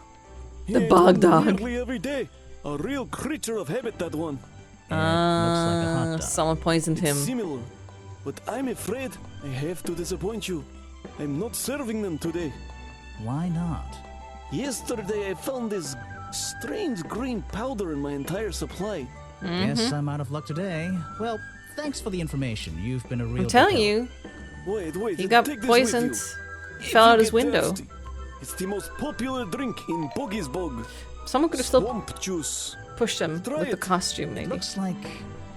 He The ate bog one dog. nearly every day. A real creature of habit, that one. It looks like a hot dog. Someone poisoned him. It's similar. But I'm afraid I have to disappoint you. I'm not serving them today. Why not? Yesterday I found this strange green powder in my entire supply. Guess I'm out of luck today. Well, thanks for the information. You've been a real I'm telling big you, Wait, he got take this poisoned, with you. fell If out you his get window. thirsty, it's the most popular drink in Boggy's Bog. Someone could have still Swamp juice. pushed him Try with the it. costume, It maybe. looks like...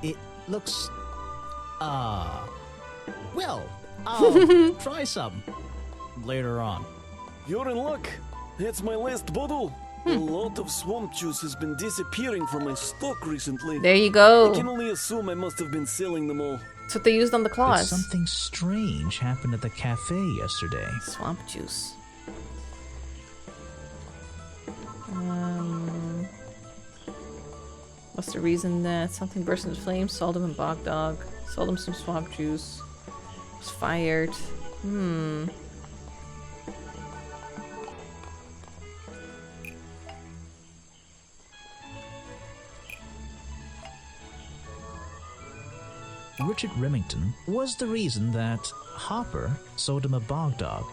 It looks... Well, I'll try some. Later on. You're in luck. That's my last bottle. A lot of swamp juice has been disappearing from my stock recently. There you I go. can only assume I must have been selling them all. That's what they used on the But claws. something strange happened at the cafe yesterday. Swamp juice. What's the reason that something burst into flames? Sold him a bog dog. Sold him some swamp juice. Was fired. Richard Remington was the reason that Hopper sold him a bog dog.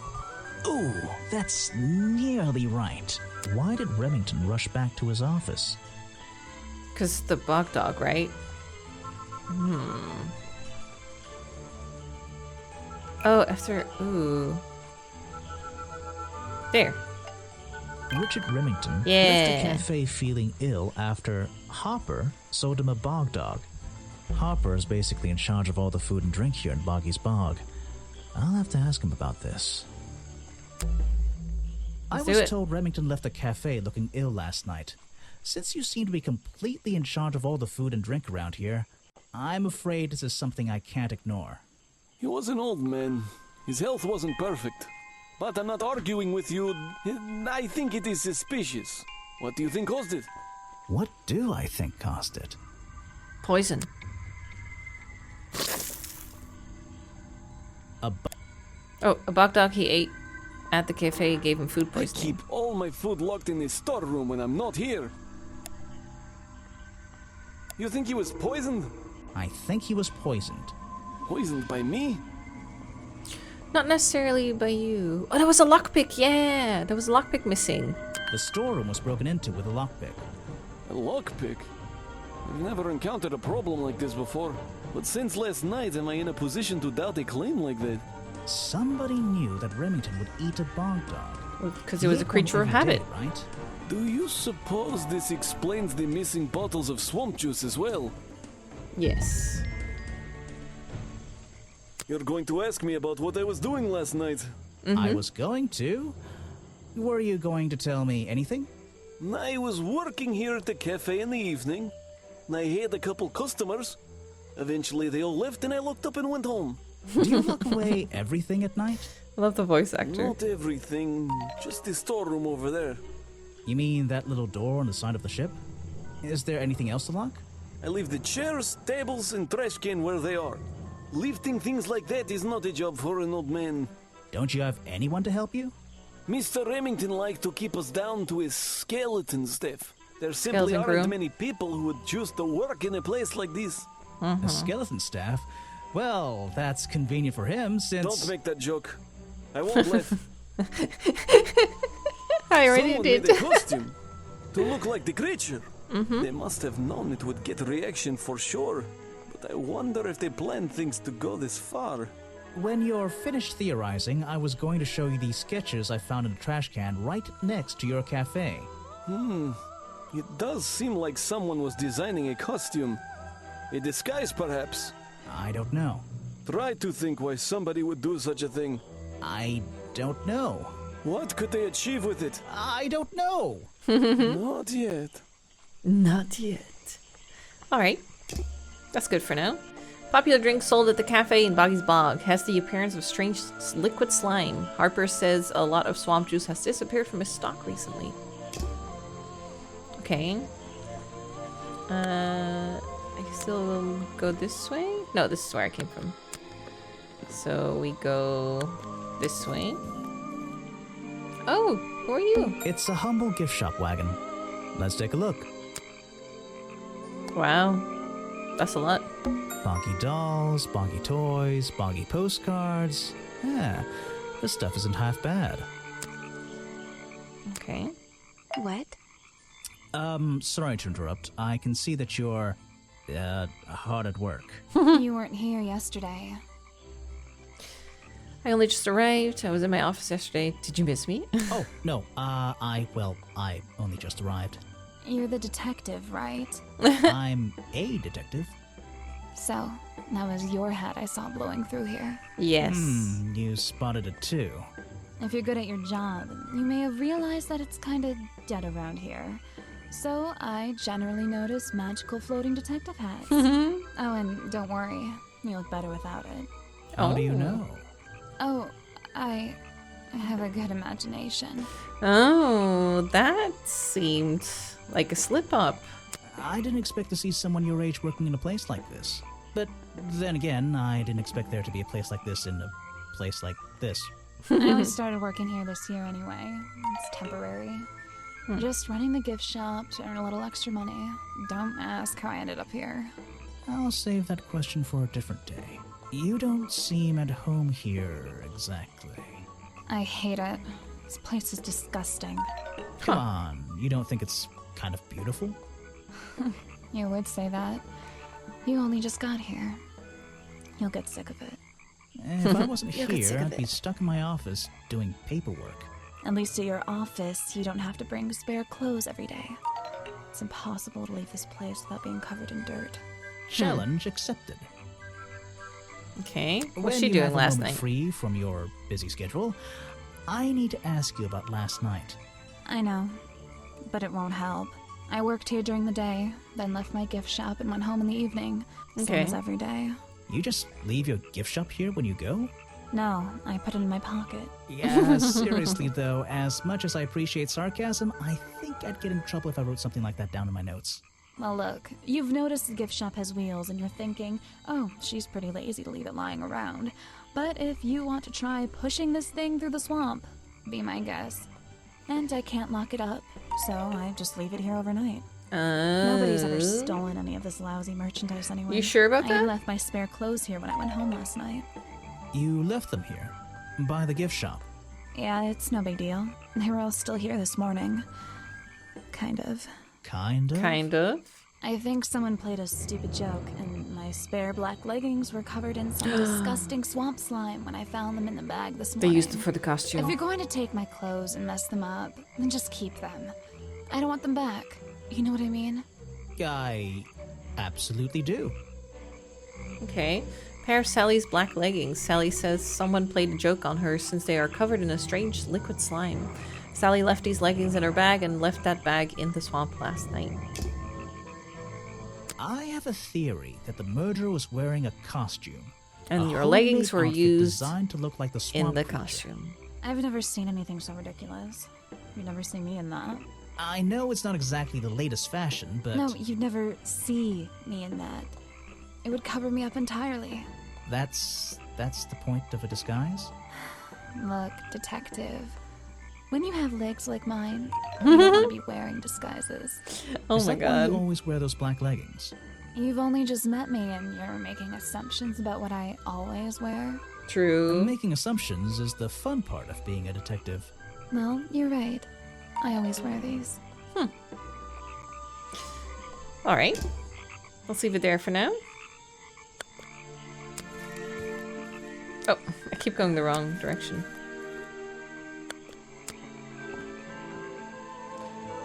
Ooh, that's nearly right. Why did Remington rush back to his office? Because the bog dog, right? Oh, after... Ooh. There. Richard Remington left Yeah. the cafe feeling ill after Hopper sold him a bog dog. Hopper is basically in charge of all the food and drink here in Boggy's Bog. I'll have to ask him about this. I was told Remington left the cafe looking ill last night. Since you seem to be completely in charge of all the food and drink around here, I'm afraid this is something I can't ignore. He was an old man. His health wasn't perfect. But I'm not arguing with you. I think it is suspicious. What do you think caused it? What do I think caused it? Poison. A bog dog he ate at the cafe gave him food I poisoning. keep all my food locked in his storeroom when I'm not here. You think he was poisoned? I think he was poisoned. Poisoned by me? Not necessarily by you. Oh, there was a lockpick. Yeah, there was a lockpick missing. The storeroom was broken into with a lockpick. A lockpick? I've never encountered a problem like this before. But since last night, am I in a position to doubt a claim like that? Somebody knew that Remington would eat a bog dog. Because he was a creature of habit. Day, right? Do you suppose this explains the missing bottles of swamp juice as well? Yes. You're going to ask me about what I was doing last night. I was going to. Were you going to tell me anything? I was working here at the cafe in the evening. I had a couple customers. Eventually they all left and I looked up and went home. Do you lock away everything at night? I love the voice actor. Not everything, just the storeroom over there. You mean that little door on the side of the ship? Is there anything else to lock? I leave the chairs, tables, and trash can where they are. Lifting things like that is not a job for an old man. Don't you have anyone to help you? Mr. Remington liked to keep us down to his skeleton staff. There simply Skeleton aren't crew. many people who would choose to work in a place like this. A skeleton staff? Well, that's convenient for him since... Don't make that joke. I won't laugh. I already Someone did. made a costume to look like the creature. They must have known it would get a reaction for sure. But I wonder if they planned things to go this far. When you're finished theorizing, I was going to show you these sketches I found in a trash can right next to your cafe. It does seem like someone was designing a costume. A disguise, perhaps. I don't know. Try to think why somebody would do such a thing. I don't know. What could they achieve with it? I don't know. Not yet. Not yet. Alright. That's good for now. Popular drink sold at the cafe in Boggy's Bog has the appearance of strange liquid slime. Harper says a lot of swamp juice has disappeared from his stock recently. Okay. I still will go this way? No, this is where I came from. So we go this way. Oh, who are you? It's a humble gift shop wagon. Let's take a look. Wow. That's a lot. Boggy dolls, boggy toys, boggy postcards. Yeah, this stuff isn't half bad. Okay. What? Sorry to interrupt. I can see that you're, hard at work. You weren't here yesterday. I only just arrived. I was in my office yesterday. Did you miss me? Oh, no, I only just arrived. You're the detective, right? I'm a detective. So, that was your hat I saw blowing through here. Yes. You spotted it too. If you're good at your job, you may have realized that it's kinda dead around here. So, I generally notice magical floating detective hats. Oh, and don't worry, you look better without it. How do you know? Oh, I have a good imagination. Oh, that seemed like a slip-up. I didn't expect to see someone your age working in a place like this. But then again, I didn't expect there to be a place like this in a place like this. I only started working here this year anyway. It's temporary. Just running the gift shop to earn a little extra money. Don't ask how I ended up here. I'll save that question for a different day. You don't seem at home here exactly. I hate it. This place is disgusting. Come on, you don't think it's kind of beautiful? You would say that. You only just got here. You'll get sick of it. If I wasn't You'll get sick here, of I'd be it. stuck in my office doing paperwork. At least at your office, you don't have to bring spare clothes every day. It's impossible to leave this place without being covered in dirt. Challenge accepted. Okay. What's When she you doing have a last moment night? free from your busy schedule, I need to ask you about last night. I know, but it won't help. I worked here during the day, then left my gift shop and went home in the evening. Same Okay. as every day. You just leave your gift shop here when you go? No, I put it in my pocket. Yeah, seriously though, as much as I appreciate sarcasm, I think I'd get in trouble if I wrote something like that down in my notes. Well, look, you've noticed the gift shop has wheels, and you're thinking, oh, she's pretty lazy to leave it lying around. But if you want to try pushing this thing through the swamp, be my guest. And I can't lock it up, so I just leave it here overnight. Nobody's ever stolen any of this lousy merchandise anyway. You sure about I that? left my spare clothes here when I went home last night. You left them here? By the gift shop? Yeah, it's no big deal. They were all still here this morning. Kind of. Kind of? Kind of. I think someone played a stupid joke, and my spare black leggings were covered in some disgusting swamp slime when I found them in the bag this They morning. used them for the If costume. you're going to take my clothes and mess them up, then just keep them. I don't want them back. You know what I mean? I absolutely do. Okay. Pair of Sally's black leggings. Sally says someone played a joke on her since they are covered in a strange liquid slime. Sally left these leggings in her bag and left that bag in the swamp last night. I have a theory that the murderer was wearing a costume. And A your homemade leggings were outfit used designed to look like the swamp in the creature. costume. I've never seen anything so ridiculous. You'd never see me in that. I know it's not exactly the latest fashion, but No, you'd never see me in that. It would cover me up entirely. that's the point of a disguise? Look, detective. When you have legs like mine, you don't want to be wearing disguises. Oh Is my that why you god. always wear those black leggings? You've only just met me and you're making assumptions about what I always wear. True. Making assumptions is the fun part of being a detective. Well, you're right. I always wear these. Alright. Let's leave it there for now. Oh, I keep going the wrong direction.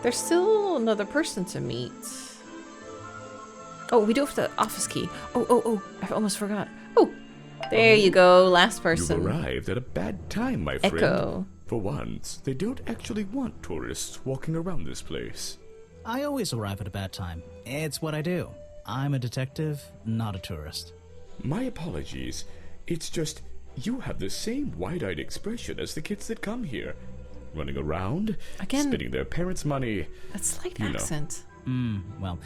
There's still another person to meet. Oh, we do have the office key. Oh, I almost forgot. Oh, there you go, last person. You've arrived at a bad time, my friend. Echo. For once, they don't actually want tourists walking around this place. I always arrive at a bad time. It's what I do. I'm a detective, not a tourist. My apologies. It's just, you have the same wide-eyed expression as the kids that come here. Running around, Again, spending their parents' money. That slight you know. accent. Well,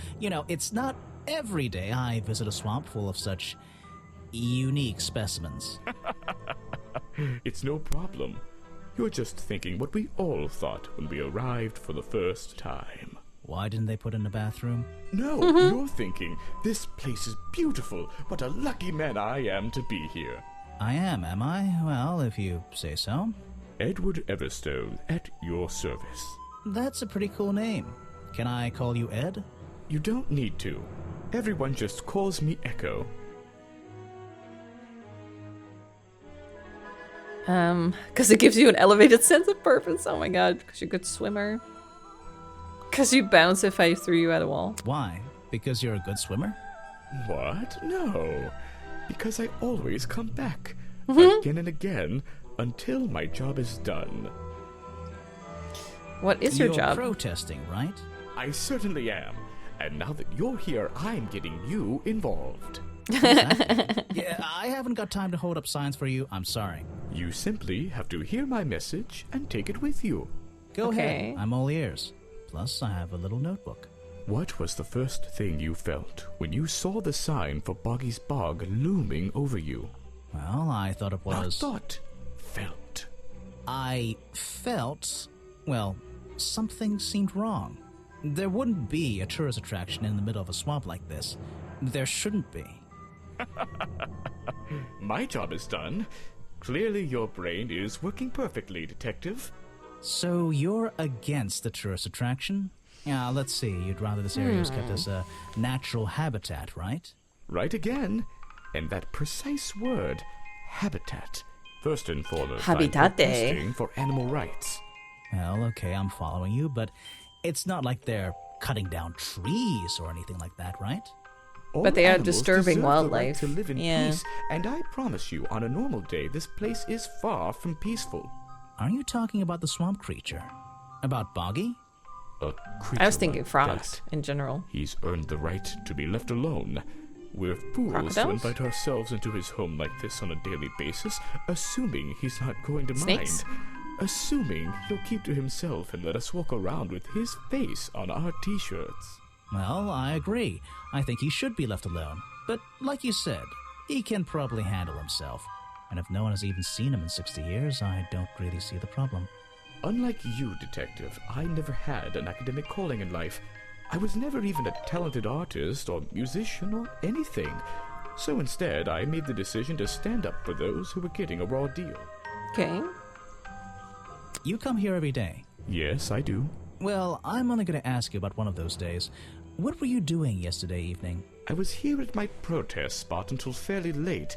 it's not every day I visit a swamp full of such unique specimens. It's no problem. You're just thinking what we all thought when we arrived for the first time. Why didn't they put in a bathroom? No, you're thinking, this place is beautiful. What a lucky man I am to be here. I am I? Well, if you say so. Edward Everstone, at your service. That's a pretty cool name. Can I call you Ed? You don't need to. Everyone just calls me Echo. Because it gives you an elevated sense of purpose. Oh my god, because you're a good swimmer. Because you bounce if I threw you at a wall. Why? Because you're a good swimmer? What? No. Because I always come back. Again and again, until my job is done. What is your You're job? protesting, right? I certainly am. And now that you're here, I'm getting you involved. Yeah, I haven't got time to hold up signs for you. I'm sorry. You simply have to hear my message and take it with you. Go Okay. ahead. I'm all ears. Plus, I have a little notebook. What was the first thing you felt when you saw the sign for Boggy's Bog looming over you? Well, I thought it Not was... thought, felt. I felt... Well, something seemed wrong. There wouldn't be a tourist attraction in the middle of a swamp like this. There shouldn't be. My job is done. Clearly your brain is working perfectly, Detective. So you're against the tourist attraction? Yeah, let's see. You'd rather this area was kept as a natural habitat, right? Right again. And that precise word, habitat. First and foremost, Habitate. I'm protesting for animal rights. Well, okay, I'm following you, but it's not like they're cutting down trees or anything like that, right? But they are animals disturbing deserve wildlife. The right to live in Yeah. peace, and I promise you, on a normal day, this place is far from peaceful. Are you talking about the swamp creature? About Boggy? A creature I was thinking like frogs that. in general. He's earned the right to be left alone. We're fools to Crocodiles? invite ourselves into his home like this on a daily basis, assuming he's not going to Snakes? mind. Assuming he'll keep to himself and let us walk around with his face on our t-shirts. Well, I agree. I think he should be left alone. But like you said, he can probably handle himself. And if no one has even seen him in 60 years, I don't really see the problem. Unlike you, Detective, I never had an academic calling in life. I was never even a talented artist or musician or anything. So instead, I made the decision to stand up for those who were getting a raw deal. Okay. You come here every day. Yes, I do. Well, I'm only going to ask you about one of those days. What were you doing yesterday evening? I was here at my protest spot until fairly late.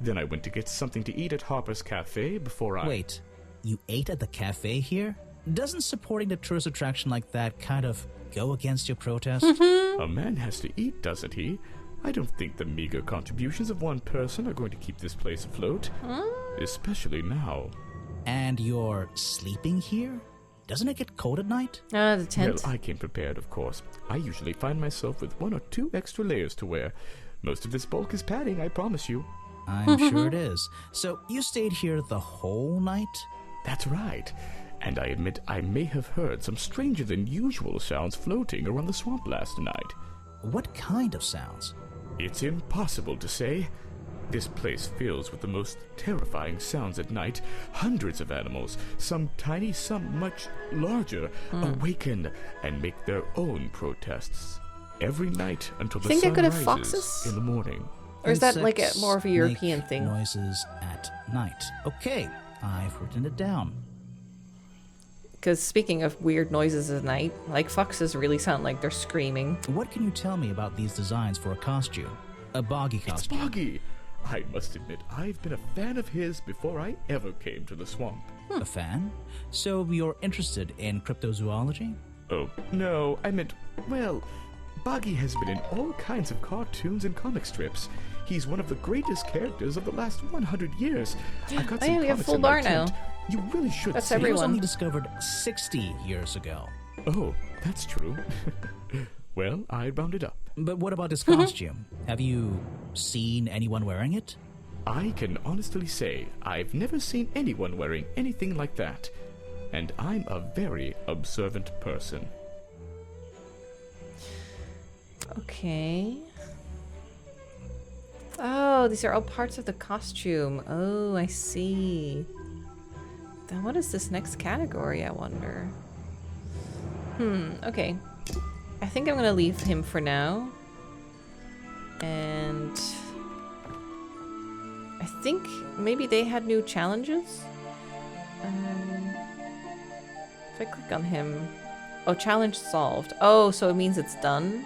Then I went to get something to eat at Harper's Cafe before I... Wait, you ate at the cafe here? Doesn't supporting the tourist attraction like that kind of go against your protest? A man has to eat, doesn't he? I don't think the meager contributions of one person are going to keep this place afloat. Especially now. And you're sleeping here? Doesn't it get cold at night? The tent. Well, I came prepared, of course. I usually find myself with 1 or 2 extra layers to wear. Most of this bulk is padding, I promise you. I'm sure it is. So you stayed here the whole night? That's right. And I admit I may have heard some stranger than usual sounds floating around the swamp last night. What kind of sounds? It's impossible to say. This place fills with the most terrifying sounds at night. Hundreds of animals, some tiny, some much larger, awaken and make their own protests. Every night until the sun could have rises foxes? in the morning. Or is that like Insects more of a European make thing? Noises at night. Okay, I've written it down. Because speaking of weird noises at night, like foxes really sound like they're screaming. What can you tell me about these designs for a costume? A Boggy It's costume. Boggy! I must admit, I've been a fan of his before I ever came to the swamp. A fan? So you're interested in cryptozoology? Oh, no, I meant, well, Boggy has been in all kinds of cartoons and comic strips. He's one of the greatest characters of the last 100 years. I've got Oh, some yeah, we have comics full in my bar now. tent. You really should That's see It was everyone. only discovered 60 years ago. Oh, that's true. Well, I rounded up. But what about this costume? Have you seen anyone wearing it? I can honestly say I've never seen anyone wearing anything like that. And I'm a very observant person. Okay. Oh, these are all parts of the costume. Oh, I see. Then what is this next category, I wonder? Okay. I think I'm gonna leave him for now. And I think maybe they had new challenges. If I click on him. Oh, challenge solved. Oh, so it means it's done.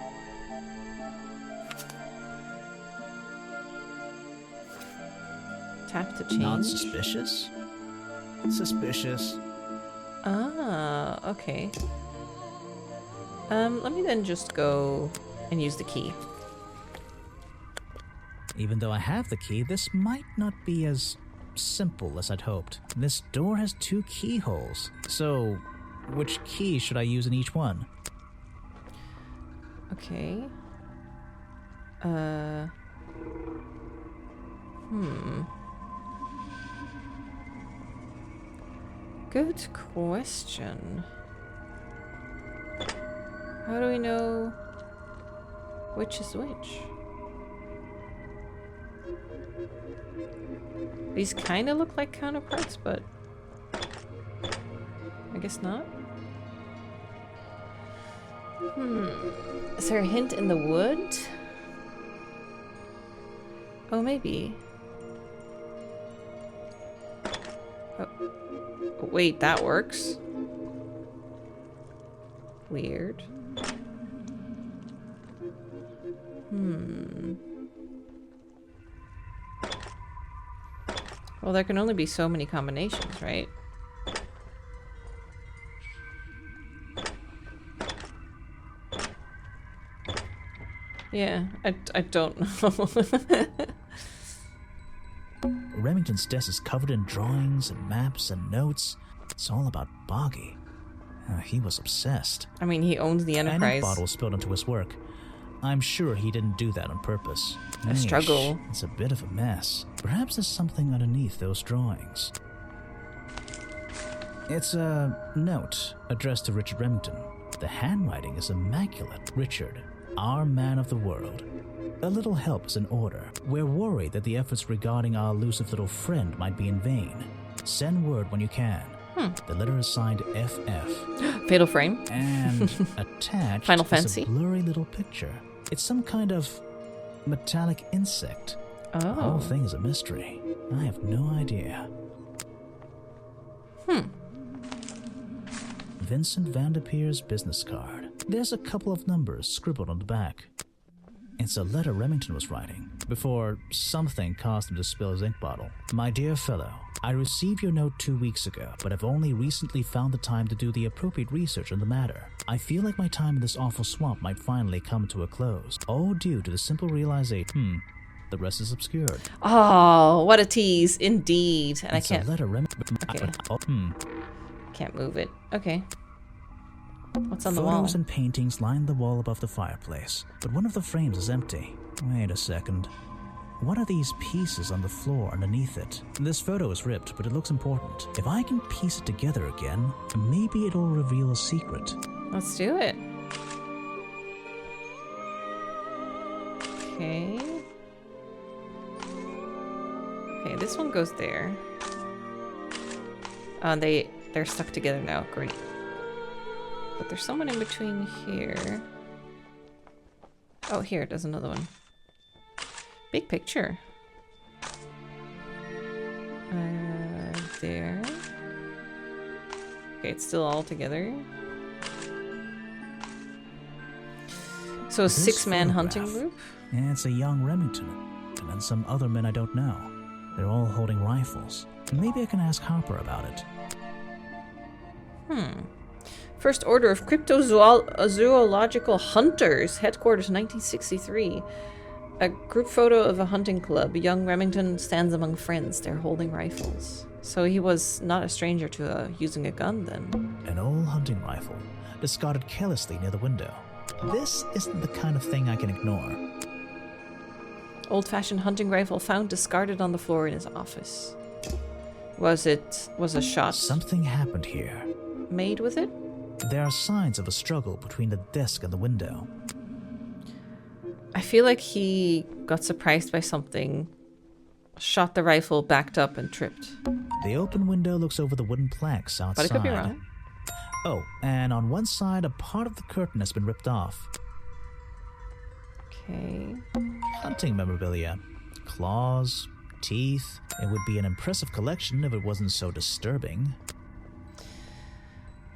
Tap to change. Not suspicious? Suspicious. Ah, okay. Let me then just go and use the key. Even though I have the key, this might not be as simple as I'd hoped. This door has 2 keyholes, so which key should I use in each one? Okay. Good question. How do we know which is which? These kind of look like counterparts, but I guess not. Is there a hint in the wood? Oh, maybe. Oh. Wait, that works. Weird. Well, there can only be so many combinations, right? Yeah, I don't know. Remington's desk is covered in drawings and maps and notes. It's all about Boggy. He was obsessed. I mean, he owns the Enterprise. An ink bottle spilled into his work. I'm sure he didn't do that on purpose. A struggle. It's a bit of a mess. Perhaps there's something underneath those drawings. It's a note addressed to Richard Remington. The handwriting is immaculate. Richard, our man of the world. A little help is in order. We're worried that the efforts regarding our elusive little friend might be in vain. Send word when you can. The letter is signed FF. Fatal Frame. And attached Final is Fantasy. a blurry little picture. It's some kind of metallic insect. Oh. The whole thing is a mystery. I have no idea. Vincent Vanderpeer's business card. There's a couple of numbers scribbled on the back. It's a letter Remington was writing before something caused him to spill his ink bottle. My dear fellow, I received your note 2 weeks ago, but have only recently found the time to do the appropriate research on the matter. I feel like my time in this awful swamp might finally come to a close, all due to the simple realization. The rest is obscured. Oh, what a tease, indeed. And it's I can't. A letter Can't move it. Okay. What's on the wall? Photos and paintings line the wall above the fireplace, but one of the frames is empty. Wait a second. What are these pieces on the floor underneath it? This photo is ripped, but it looks important. If I can piece it together again, maybe it'll reveal a secret. Let's do it. Okay. Okay, this one goes there. They're stuck together now. Great. But there's someone in between here. Oh, here, there's another one. Big picture. There. Okay, it's still all together. So a This 6-man hunting photograph. group? Yeah, it's a young Remington, and then some other men I don't know. They're all holding rifles. Maybe I can ask Harper about it. First Order of Cryptozoological Hunters, headquarters 1963. A group photo of a hunting club. Young Remington stands among friends. They're holding rifles. So he was not a stranger to using a gun then. An old hunting rifle, discarded carelessly near the window. This isn't the kind of thing I can ignore. Old-fashioned hunting rifle found discarded on the floor in his office. Was a shot Something happened here. made with it? There are signs of a struggle between the desk and the window. I feel like he got surprised by something, shot the rifle, backed up, and tripped. The open window looks over the wooden planks outside. But I could be wrong. Oh, and on one side, a part of the curtain has been ripped off. Okay. Hunting memorabilia. Claws, teeth. It would be an impressive collection if it wasn't so disturbing.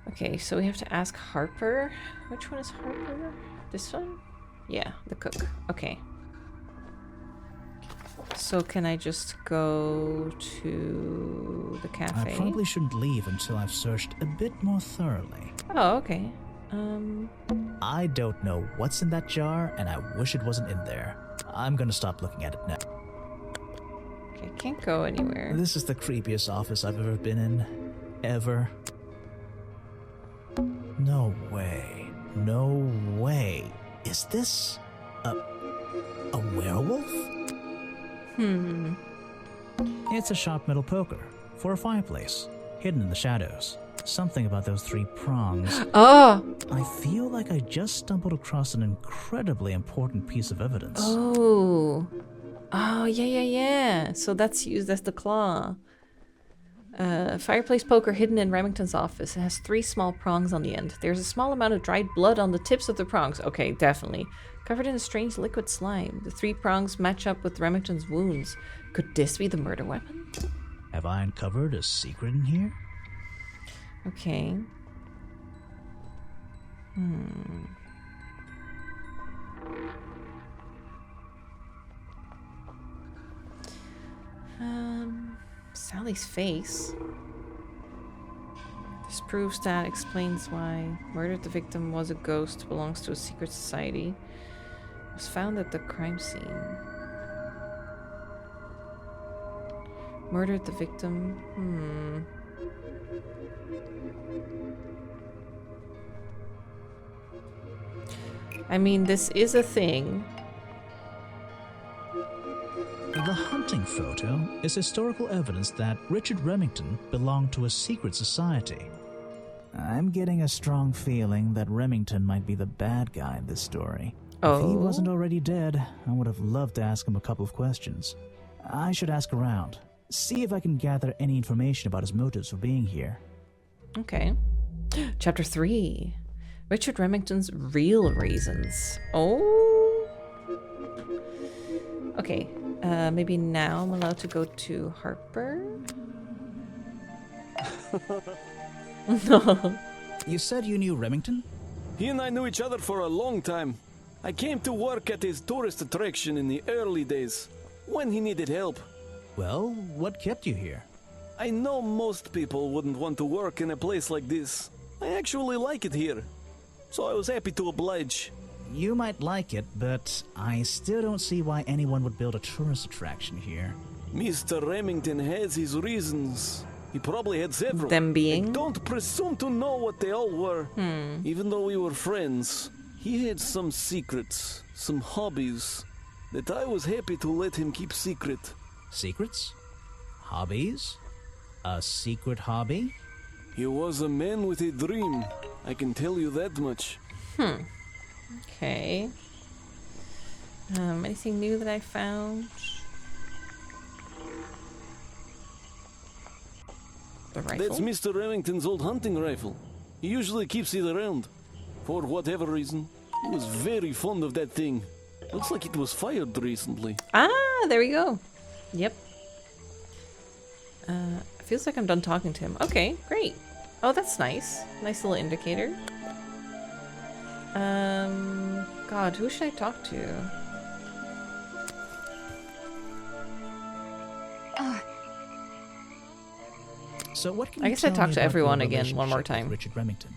Okay, so we have to ask Harper. Which one is Harper? This one? Yeah, the cook. Okay. So can I just go to the cafe? I probably shouldn't leave until I've searched a bit more thoroughly. Oh, okay. I don't know what's in that jar, and I wish it wasn't in there. I'm gonna stop looking at it now. Okay, can't go anywhere. This is the creepiest office I've ever been in. Ever. No way. No way. Is this a werewolf? It's a sharp metal poker for a fireplace, hidden in the shadows. Something about those 3 prongs. Oh! I feel like I just stumbled across an incredibly important piece of evidence. Oh. Oh, yeah. So that's used as the claw. Fireplace poker hidden in Remington's office. It has 3 small prongs on the end. There's a small amount of dried blood on the tips of the prongs. Okay, definitely. Covered in a strange liquid slime. The 3 prongs match up with Remington's wounds. Could this be the murder weapon? Have I uncovered a secret in here? Okay. Sally's face. This proves that explains why murdered the victim was a ghost, belongs to a secret society. Was found at the crime scene. Murdered the victim. I mean, this is a thing. The hunting photo is historical evidence that Richard Remington belonged to a secret society. I'm getting a strong feeling that Remington might be the bad guy in this story. If he wasn't already dead, I would have loved to ask him a couple of questions. I should ask around, see if I can gather any information about his motives for being here. Okay. Chapter 3. Richard Remington's real reasons. Oh. Okay. Maybe now I'm allowed to go to Harper? No. You said you knew Remington? He and I knew each other for a long time. I came to work at his tourist attraction in the early days, when he needed help. Well, what kept you here? I know most people wouldn't want to work in a place like this. I actually like it here, so I was happy to oblige. You might like it, but I still don't see why anyone would build a tourist attraction here. Mr. Remington has his reasons. He probably had several. Them being? I don't presume to know what they all were. Even though we were friends, he had some secrets, some hobbies, that I was happy to let him keep secret. Secrets? Hobbies? A secret hobby? He was a man with a dream. I can tell you that much. Okay. Anything new that I found? The rifle? That's Mr. Remington's old hunting rifle. He usually keeps it around. For whatever reason. He was very fond of that thing. Looks like it was fired recently. Ah, there we go. Yep. Feels like I'm done talking to him. Okay, great. Oh, that's nice. Nice little indicator. God, who should I talk to? So what can I you guess I tell talk me to about everyone your again one more relationship with time. Richard Remington?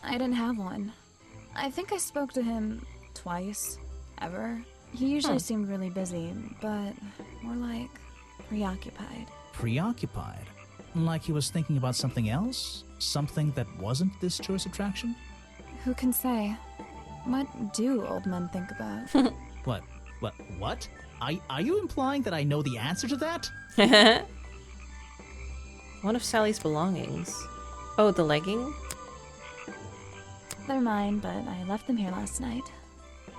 I didn't have one. I think I spoke to him twice, ever. He usually seemed really busy, but more like preoccupied. Preoccupied? Like he was thinking about something else? Something that wasn't this tourist attraction? Who can say? What do old men think about? What? Are you implying that I know the answer to that? One of Sally's belongings. Oh, the legging? They're mine, but I left them here last night.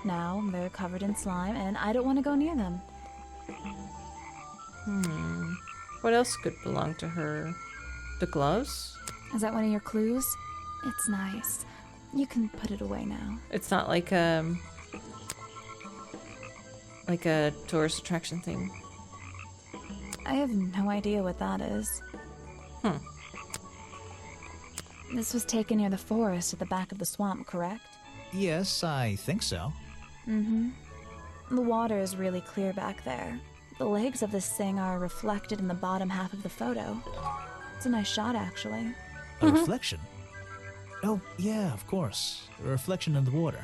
Now they're covered in slime, and I don't want to go near them. What else could belong to her? The gloves? Is that one of your clues? It's nice. You can put it away now. It's not like a tourist attraction thing. I have no idea what that is. This was taken near the forest at the back of the swamp, correct? Yes, I think so. The water is really clear back there. The legs of this thing are reflected in the bottom half of the photo. It's a nice shot, actually. A reflection? Oh, yeah, of course. A reflection in the water.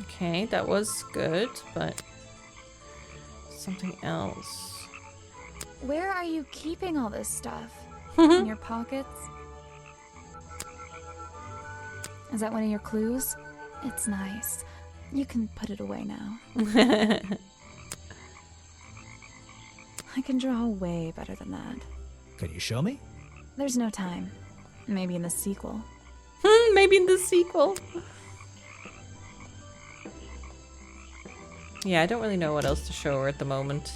Okay, that was good, but something else. Where are you keeping all this stuff? In your pockets? Is that one of your clues? It's nice. You can put it away now. I can draw way better than that. Can you show me? There's no time. Maybe in the sequel. Maybe in the sequel. Yeah, I don't really know what else to show her at the moment.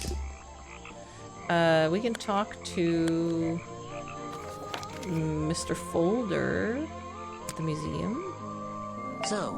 We can talk to Mr. Folder at the museum. So,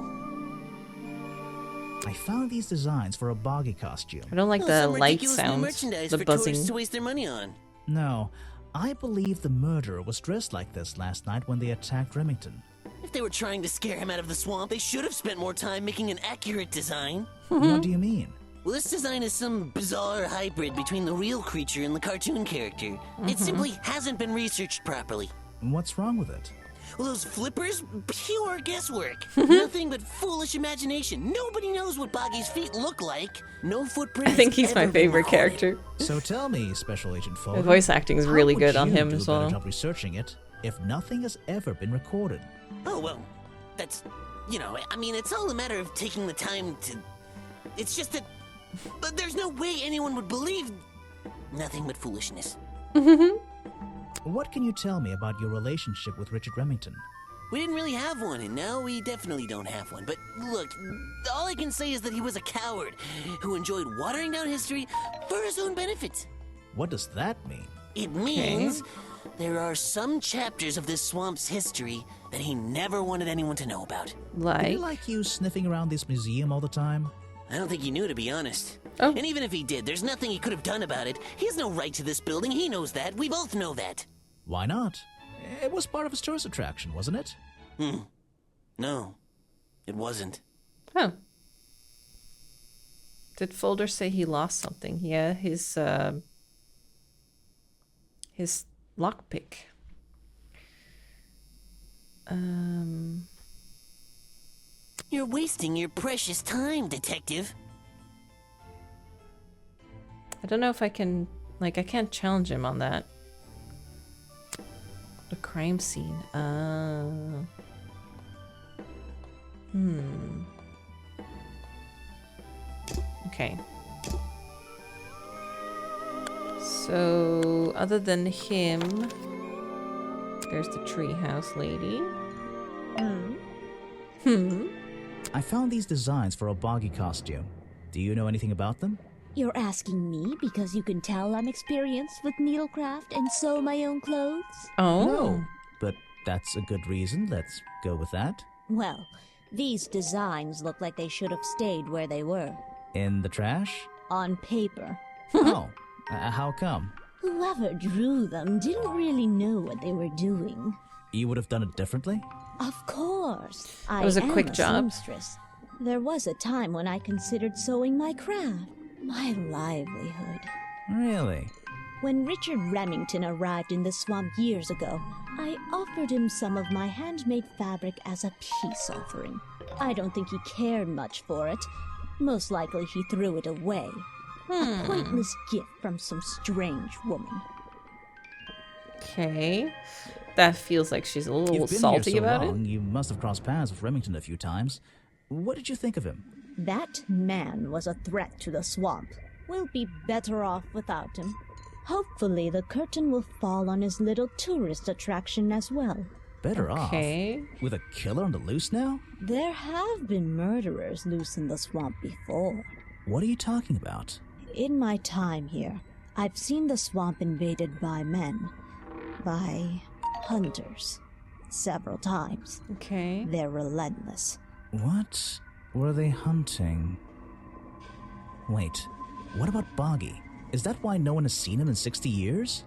I found these designs for a boggy costume. I don't like the some light ridiculous new sounds, merchandise the for buzzing. tourists to waste their money on. No, I believe the murderer was dressed like this last night when they attacked Remington. If they were trying to scare him out of the swamp, they should have spent more time making an accurate design. What do you mean? Well, this design is some bizarre hybrid between the real creature and the cartoon character. It simply hasn't been researched properly. What's wrong with it? Well, those flippers? Pure guesswork. Nothing but foolish imagination. Nobody knows what Boggy's feet look like. No footprint. I think he's my favorite character. So tell me, Special Agent Folder. The voice acting is really good on him as well. How would you do a better job researching it if nothing has ever been recorded? Oh, well, that's, I mean, it's all a matter of taking the time to... It's just that... But there's no way anyone would believe... Nothing but foolishness. What can you tell me about your relationship with Richard Remington? We didn't really have one, and now we definitely don't have one. But look, all I can say is that he was a coward who enjoyed watering down history for his own benefit. What does that mean? It means there are some chapters of this swamp's history that he never wanted anyone to know about. Did he like you sniffing around this museum all the time? I don't think he knew, to be honest. Oh. And even if he did, there's nothing he could have done about it. He has no right to this building. He knows that. We both know that. Why not? It was part of his tourist attraction, wasn't it? No, it wasn't. Oh. Did Folder say he lost something? Yeah, his lockpick. You're wasting your precious time, Detective. I don't know if I can... I can't challenge him on that. The crime scene. Okay. So, other than him, there's the treehouse lady. I found these designs for a Boggy costume. Do you know anything about them? You're asking me because you can tell I'm experienced with needlecraft and sew my own clothes? Oh. No, but that's a good reason. Let's go with that. Well, these designs look like they should have stayed where they were. In the trash? On paper. Oh, how come? Whoever drew them didn't really know what they were doing. You would have done it differently? Of course. It was a quick job. Seamstress. There was a time when I considered sewing my craft, my livelihood. Really? When Richard Remington arrived in the swamp years ago, I offered him some of my handmade fabric as a peace offering. I don't think he cared much for it. Most likely he threw it away. A pointless gift from some strange woman. Okay. That feels like she's a little You've been salty here so about long, it. You must have crossed paths with Remington a few times. What did you think of him? That man was a threat to the swamp. We'll be better off without him. Hopefully the curtain will fall on his little tourist attraction as well. Better Okay. off? With a killer on the loose now? There have been murderers loose in the swamp before. What are you talking about? In my time here, I've seen the swamp invaded by men. By hunters. Several times. Okay. They're relentless. What were they hunting? Wait, what about Boggy? Is that why no one has seen him in 60 years?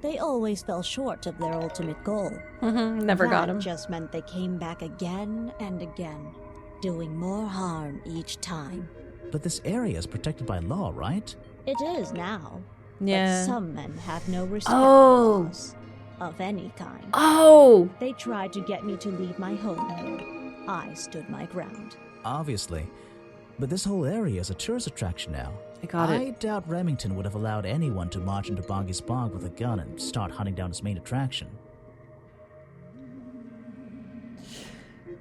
They always fell short of their ultimate goal. Never got him. That just meant they came back again and again, doing more harm each time. But this area is protected by law, right? It is now. Yeah. But some men have no respect Oh. for laws of any kind. Oh! They tried to get me to leave my home here. I stood my ground. Obviously. But this whole area is a tourist attraction now. I got it. I doubt Remington would have allowed anyone to march into Boggy's Bog with a gun and start hunting down his main attraction.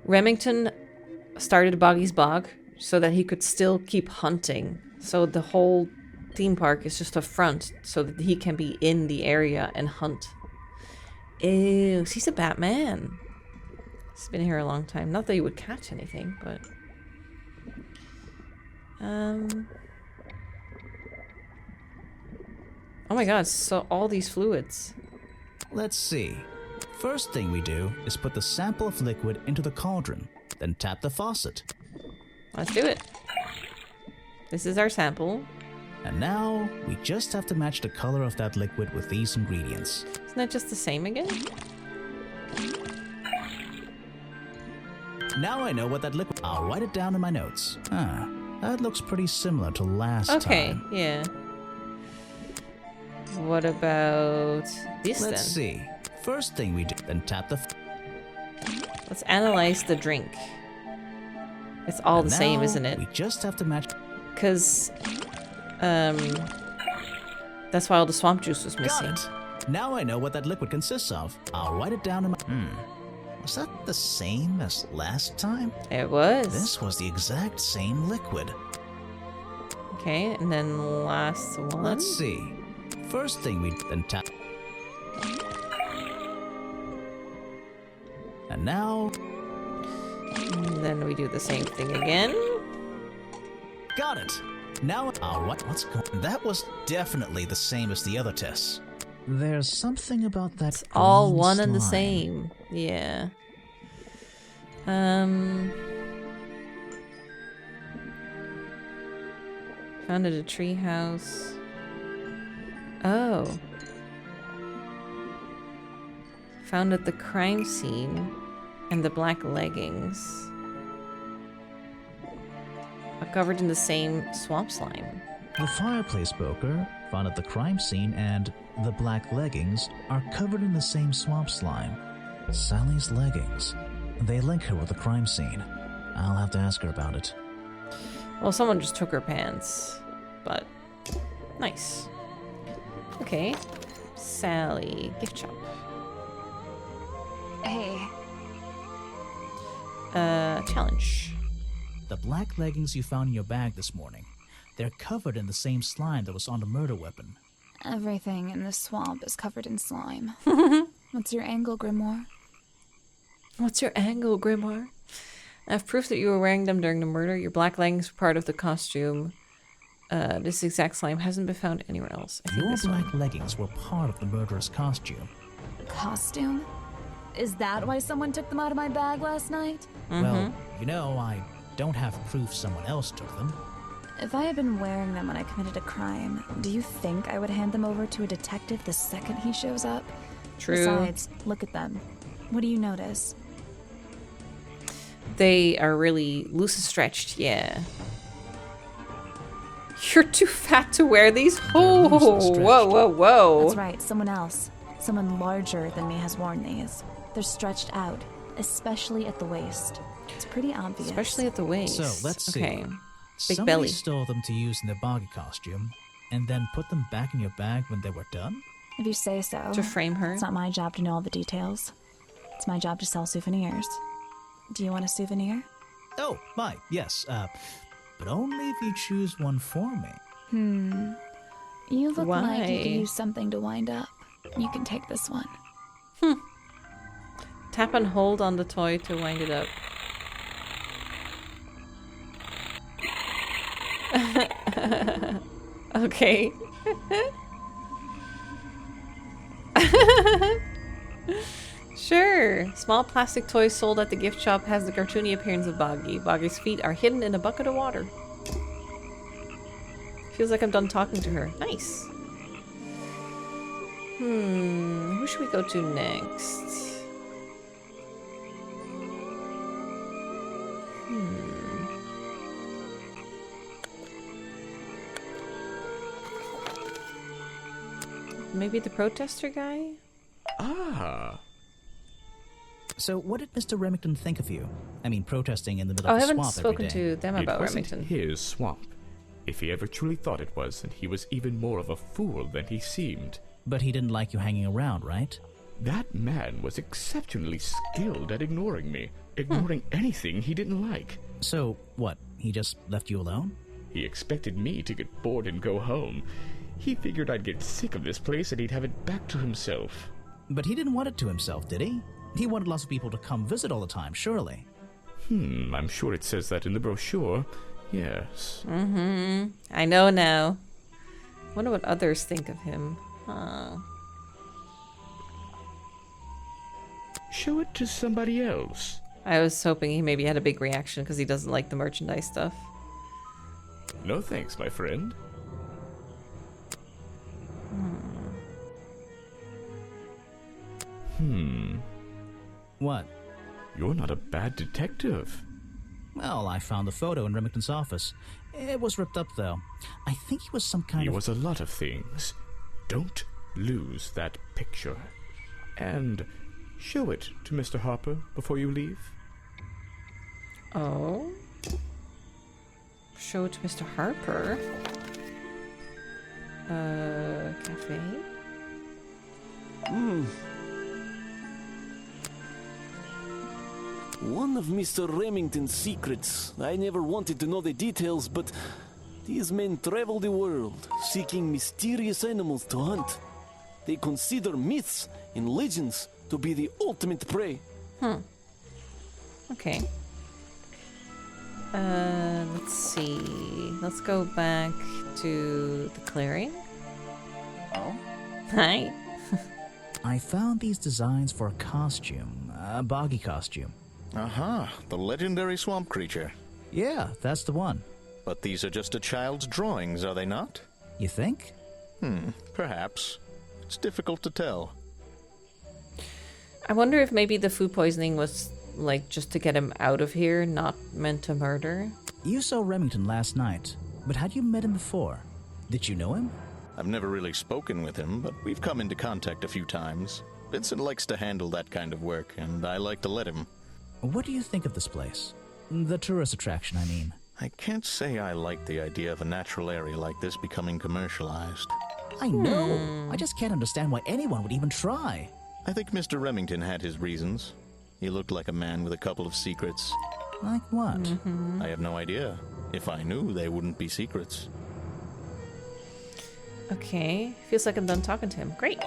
Remington started Boggy's Bog so that he could still keep hunting. So the whole theme park is just a front so that he can be in the area and hunt. Ew, he's a Batman. He's been here a long time. Not that he would catch anything, but... Oh my god, so all these fluids. Let's see. First thing we do is put the sample of liquid into the cauldron, then tap the faucet. Let's do it. This is our sample. And now, we just have to match the color of that liquid with these ingredients. Isn't that just the same again? Now I know what that liquid... I'll write it down in my notes. That looks pretty similar to last time. Okay, yeah. What about this then? Let's see. First thing we do, then tap the... Let's analyze the drink. It's all the same, isn't it? We just have to match... Because, that's why all the swamp juice was missing. Got it! Now I know what that liquid consists of. I'll write it down in my... Was that the same as last time? It was. This was the exact same liquid. Okay, and then last one. Let's see. First thing we then tap. And now... And then we do the same thing again. Got it! Now... Oh, what's going... That was definitely the same as the other tests. There's something about that. It's all green one and the slime. same. Yeah. Found at a tree house. Oh. Found at the crime scene. And the black leggings. Are covered in the same swamp slime. The fireplace poker found at the crime scene and the black leggings are covered in the same swamp slime. Sally's leggings. They link her with the crime scene. I'll have to ask her about it. Well, someone just took her pants. But, nice. Okay. Sally, gift shop. Hey. Challenge. The black leggings you found in your bag this morning. They're covered in the same slime that was on the murder weapon. Everything in this swamp is covered in slime. What's your angle, Grimoire? What's your angle, Grimoire? I have proof that you were wearing them during the murder. Your black leggings were part of the costume. This exact slime hasn't been found anywhere else. I think Your this black one. leggings were part of the murderer's costume. Costume? Is that why someone took them out of my bag last night? Well, you know, I don't have proof someone else took them. If I had been wearing them when I committed a crime, do you think I would hand them over to a detective the second he shows up? True. Besides, look at them. What do you notice? They are really loose and stretched, yeah. You're too fat to wear these? Oh, whoa, whoa, whoa. That's right, someone else. Someone larger than me has worn these. They're stretched out, especially at the waist. It's pretty obvious. Especially at the waist. So, let's see. Okay. Big Somebody belly. stole them to use in their boggy costume, and then put them back in your bag when they were done? If you say so. To frame her? It's not my job to know all the details. It's my job to sell souvenirs. Do you want a souvenir? Oh, my, yes, but only if you choose one for me. You look like you Why? could use something to wind up. You can take this one. Tap and hold on the toy to wind it up. Okay. Sure. Small plastic toy sold at the gift shop has the cartoony appearance of Boggy. Boggy's feet are hidden in a bucket of water. Feels like I'm done talking to her. Nice. Who should we go to next? Maybe the protester guy? Ah. So, what did Mr. Remington think of you? I mean, protesting in the middle Oh, I of the haven't swamp spoken every day. to them It about wasn't Remington. his swamp. If he ever truly thought it was, then he was even more of a fool than he seemed. But he didn't like you hanging around, right? That man was exceptionally skilled at ignoring me, ignoring anything he didn't like. So, what, he just left you alone? He expected me to get bored and go home. He figured I'd get sick of this place and he'd have it back to himself. But he didn't want it to himself, did he? He wanted lots of people to come visit all the time, surely. I'm sure it says that in the brochure. Yes. I know now. Wonder what others think of him. Huh. Show it to somebody else. I was hoping he maybe had a big reaction because he doesn't like the merchandise stuff. No thanks, my friend. What? You're not a bad detective. Well, I found the photo in Remington's office. It was ripped up, though. I think he was some kind He of... was a lot of things. Don't lose that picture. And show it to Mr. Harper before you leave. Oh. Show it to Mr. Harper. Cafe. One of Mr. Remington's secrets. I never wanted to know the details, but these men travel the world, seeking mysterious animals to hunt. They consider myths and legends to be the ultimate prey. Okay. Let's see. Let's go back to the clearing. Oh? Hi. I found these designs for a costume. A boggy costume. Aha, the legendary swamp creature. Yeah, that's the one. But these are just a child's drawings, are they not? You think? Perhaps. It's difficult to tell. I wonder if maybe the food poisoning was, like, just to get him out of here, not meant to murder. You saw Remington last night, but had you met him before? Did you know him? I've never really spoken with him, but we've come into contact a few times. Vincent likes to handle that kind of work, and I like to let him. What do you think of this place? The tourist attraction, I mean. I can't say I like the idea of a natural area like this becoming commercialized. I know! I just can't understand why anyone would even try. I think Mr. Remington had his reasons. He looked like a man with a couple of secrets. Like what? I have no idea. If I knew, they wouldn't be secrets. Okay. Feels like I'm done talking to him. Great.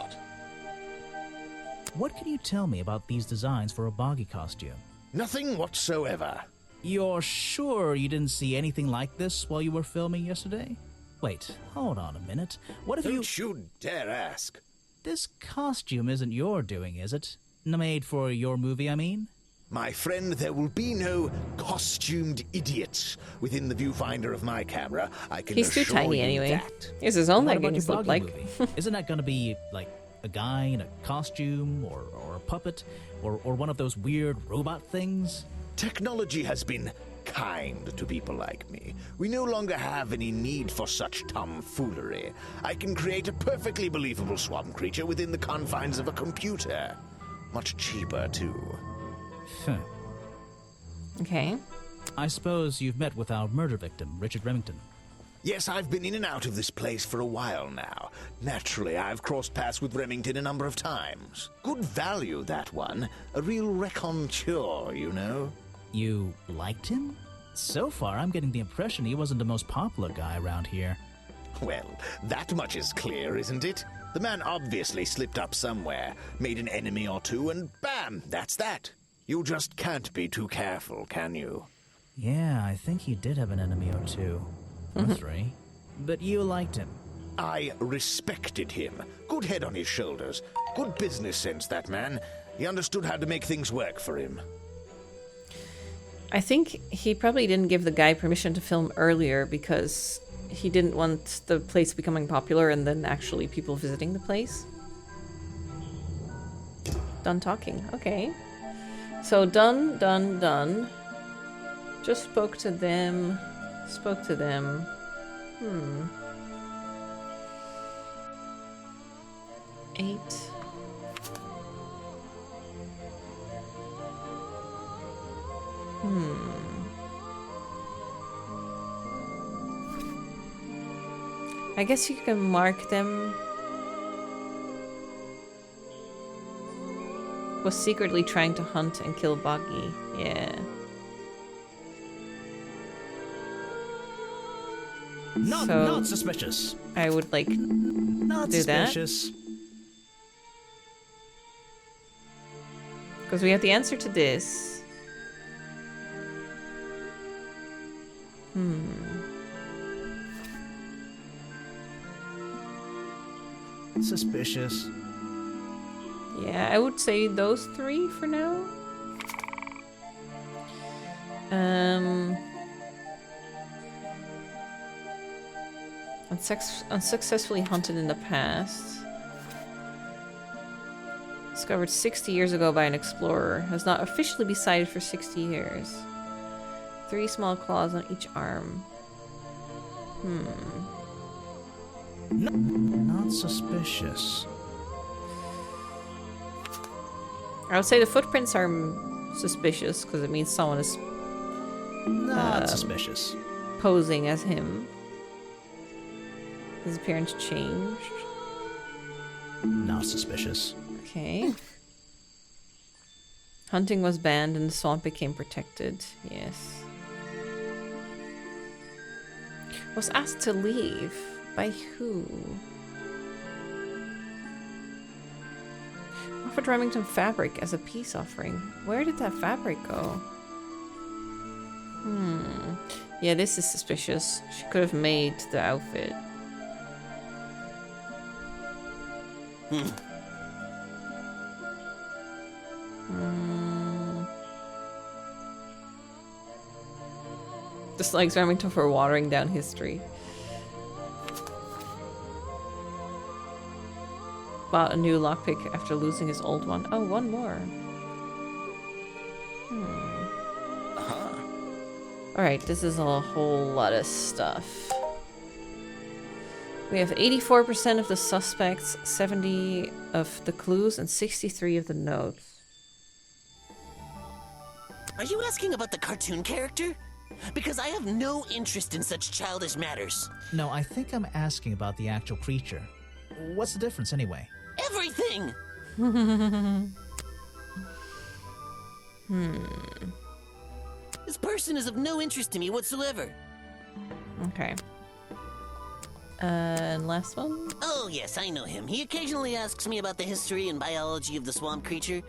What can you tell me about these designs for a boggy costume? Nothing whatsoever. You're sure you didn't see anything like this while you were filming yesterday? Wait, hold on a minute. What if Don't you dare ask. This costume isn't your doing, is it? Made for your movie, I mean? My friend, there will be no costumed idiots within the viewfinder of my camera. I can He's too assure tiny you anyway. that. He's his own What about leggings your look boggy like. movie? Isn't that gonna be, like, a guy in a costume, or a puppet, or one of those weird robot things? Technology has been kind to people like me. We no longer have any need for such tomfoolery. I can create a perfectly believable swamp creature within the confines of a computer. Much cheaper, too. Huh. Okay. I suppose you've met with our murder victim, Richard Remington. Yes, I've been in and out of this place for a while now. Naturally, I've crossed paths with Remington a number of times. Good value, that one. A real raconteur, you know. You liked him? So far, I'm getting the impression he wasn't the most popular guy around here. Well, that much is clear, isn't it? The man obviously slipped up somewhere, made an enemy or two, and bam, that's that. You just can't be too careful, can you? Yeah, I think he did have an enemy or two. Or three. But you liked him. I respected him. Good head on his shoulders. Good business sense, that man. He understood how to make things work for him. I think he probably didn't give the guy permission to film earlier because he didn't want the place becoming popular and then actually people visiting the place. Done talking. Okay. So done. Just spoke to them. 8. I guess you can mark them. Was secretly trying to hunt and kill Boggy. Yeah. Not suspicious. I would like Not do suspicious. because we have the answer to this. Suspicious. Yeah, I would say those 3 for now. Unsuccessfully hunted in the past. Discovered 60 years ago by an explorer. Has not officially been sighted for 60 years. 3 small claws on each arm. Not suspicious. I would say the footprints are suspicious because it means someone is Not suspicious. posing as him. His appearance changed. Not suspicious. Okay. Hunting was banned and the swamp became protected. Yes. Was asked to leave. By who? Offered Remington fabric as a peace offering. Where did that fabric go? Yeah, this is suspicious. She could have made the outfit. Just likes Remington for watering down history. Bought a new lockpick after losing his old one. Oh, one more. Alright, this is a whole lot of stuff. We have 84% of the suspects, 70 of the clues, and 63 of the notes. Are you asking about the cartoon character? Because I have no interest in such childish matters. No, I think I'm asking about the actual creature. What's the difference anyway? Everything! This person is of no interest to me whatsoever. Okay. And last one? Oh, yes, I know him. He occasionally asks me about the history and biology of the swamp creature.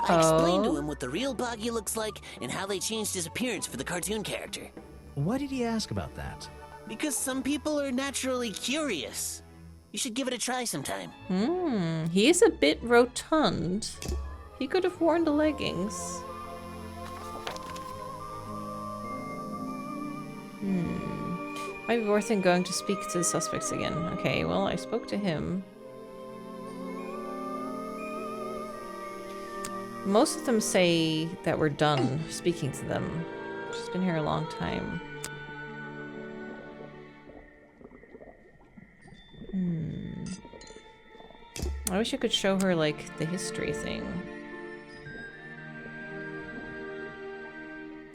I explained to him what the real Boggy looks like and how they changed his appearance for the cartoon character. Why did he ask about that? Because some people are naturally curious. You should give it a try sometime. He is a bit rotund. He could have worn the leggings. Might be worth it going to speak to the suspects again. Okay, well, I spoke to him. Most of them say that we're done speaking to them. She's been here a long time. I wish I could show her, like, the history thing.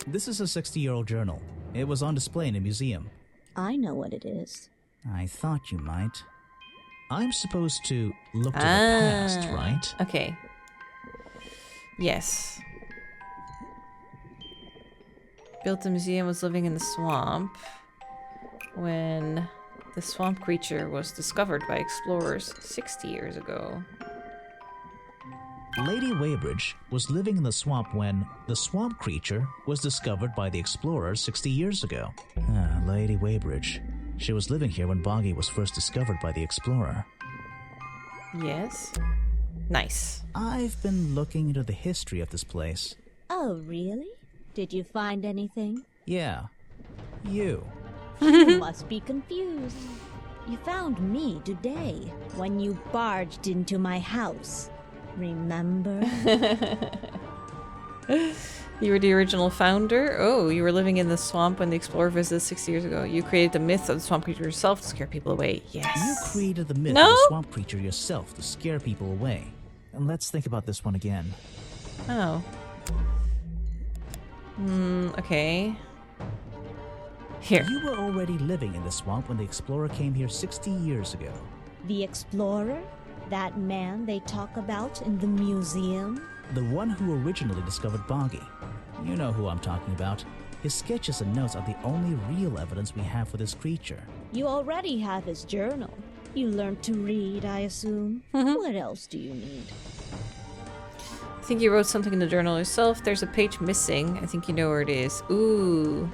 This is a 60-year-old journal. It was on display in a museum. I know what it is. I thought you might. I'm supposed to look to the past, right? Okay. Yes. Built the museum, was living in the swamp when the swamp creature was discovered by explorers 60 years ago. Lady Weybridge was living in the swamp when the swamp creature was discovered by the explorers 60 years ago. Lady Weybridge. She was living here when Boggy was first discovered by the explorer. Yes. Nice. I've been looking into the history of this place. Oh, really? Did you find anything? Yeah. You. You must be confused. You found me today when you barged into my house. Remember? You were the original founder? Oh, you were living in the swamp when the explorer visited 60 years ago. You created the myth of the swamp creature yourself to scare people away. Yes. You created the myth of the swamp creature yourself to scare people away. And let's think about this one again. Oh. Okay. Here. You were already living in the swamp when the explorer came here 60 years ago. The explorer? That man they talk about in the museum? The one who originally discovered Boggy. You know who I'm talking about. His sketches and notes are the only real evidence we have for this creature. You already have his journal. You learned to read, I assume. What else do you need? I think you wrote something in the journal yourself. There's a page missing. I think you know where it is. Ooh.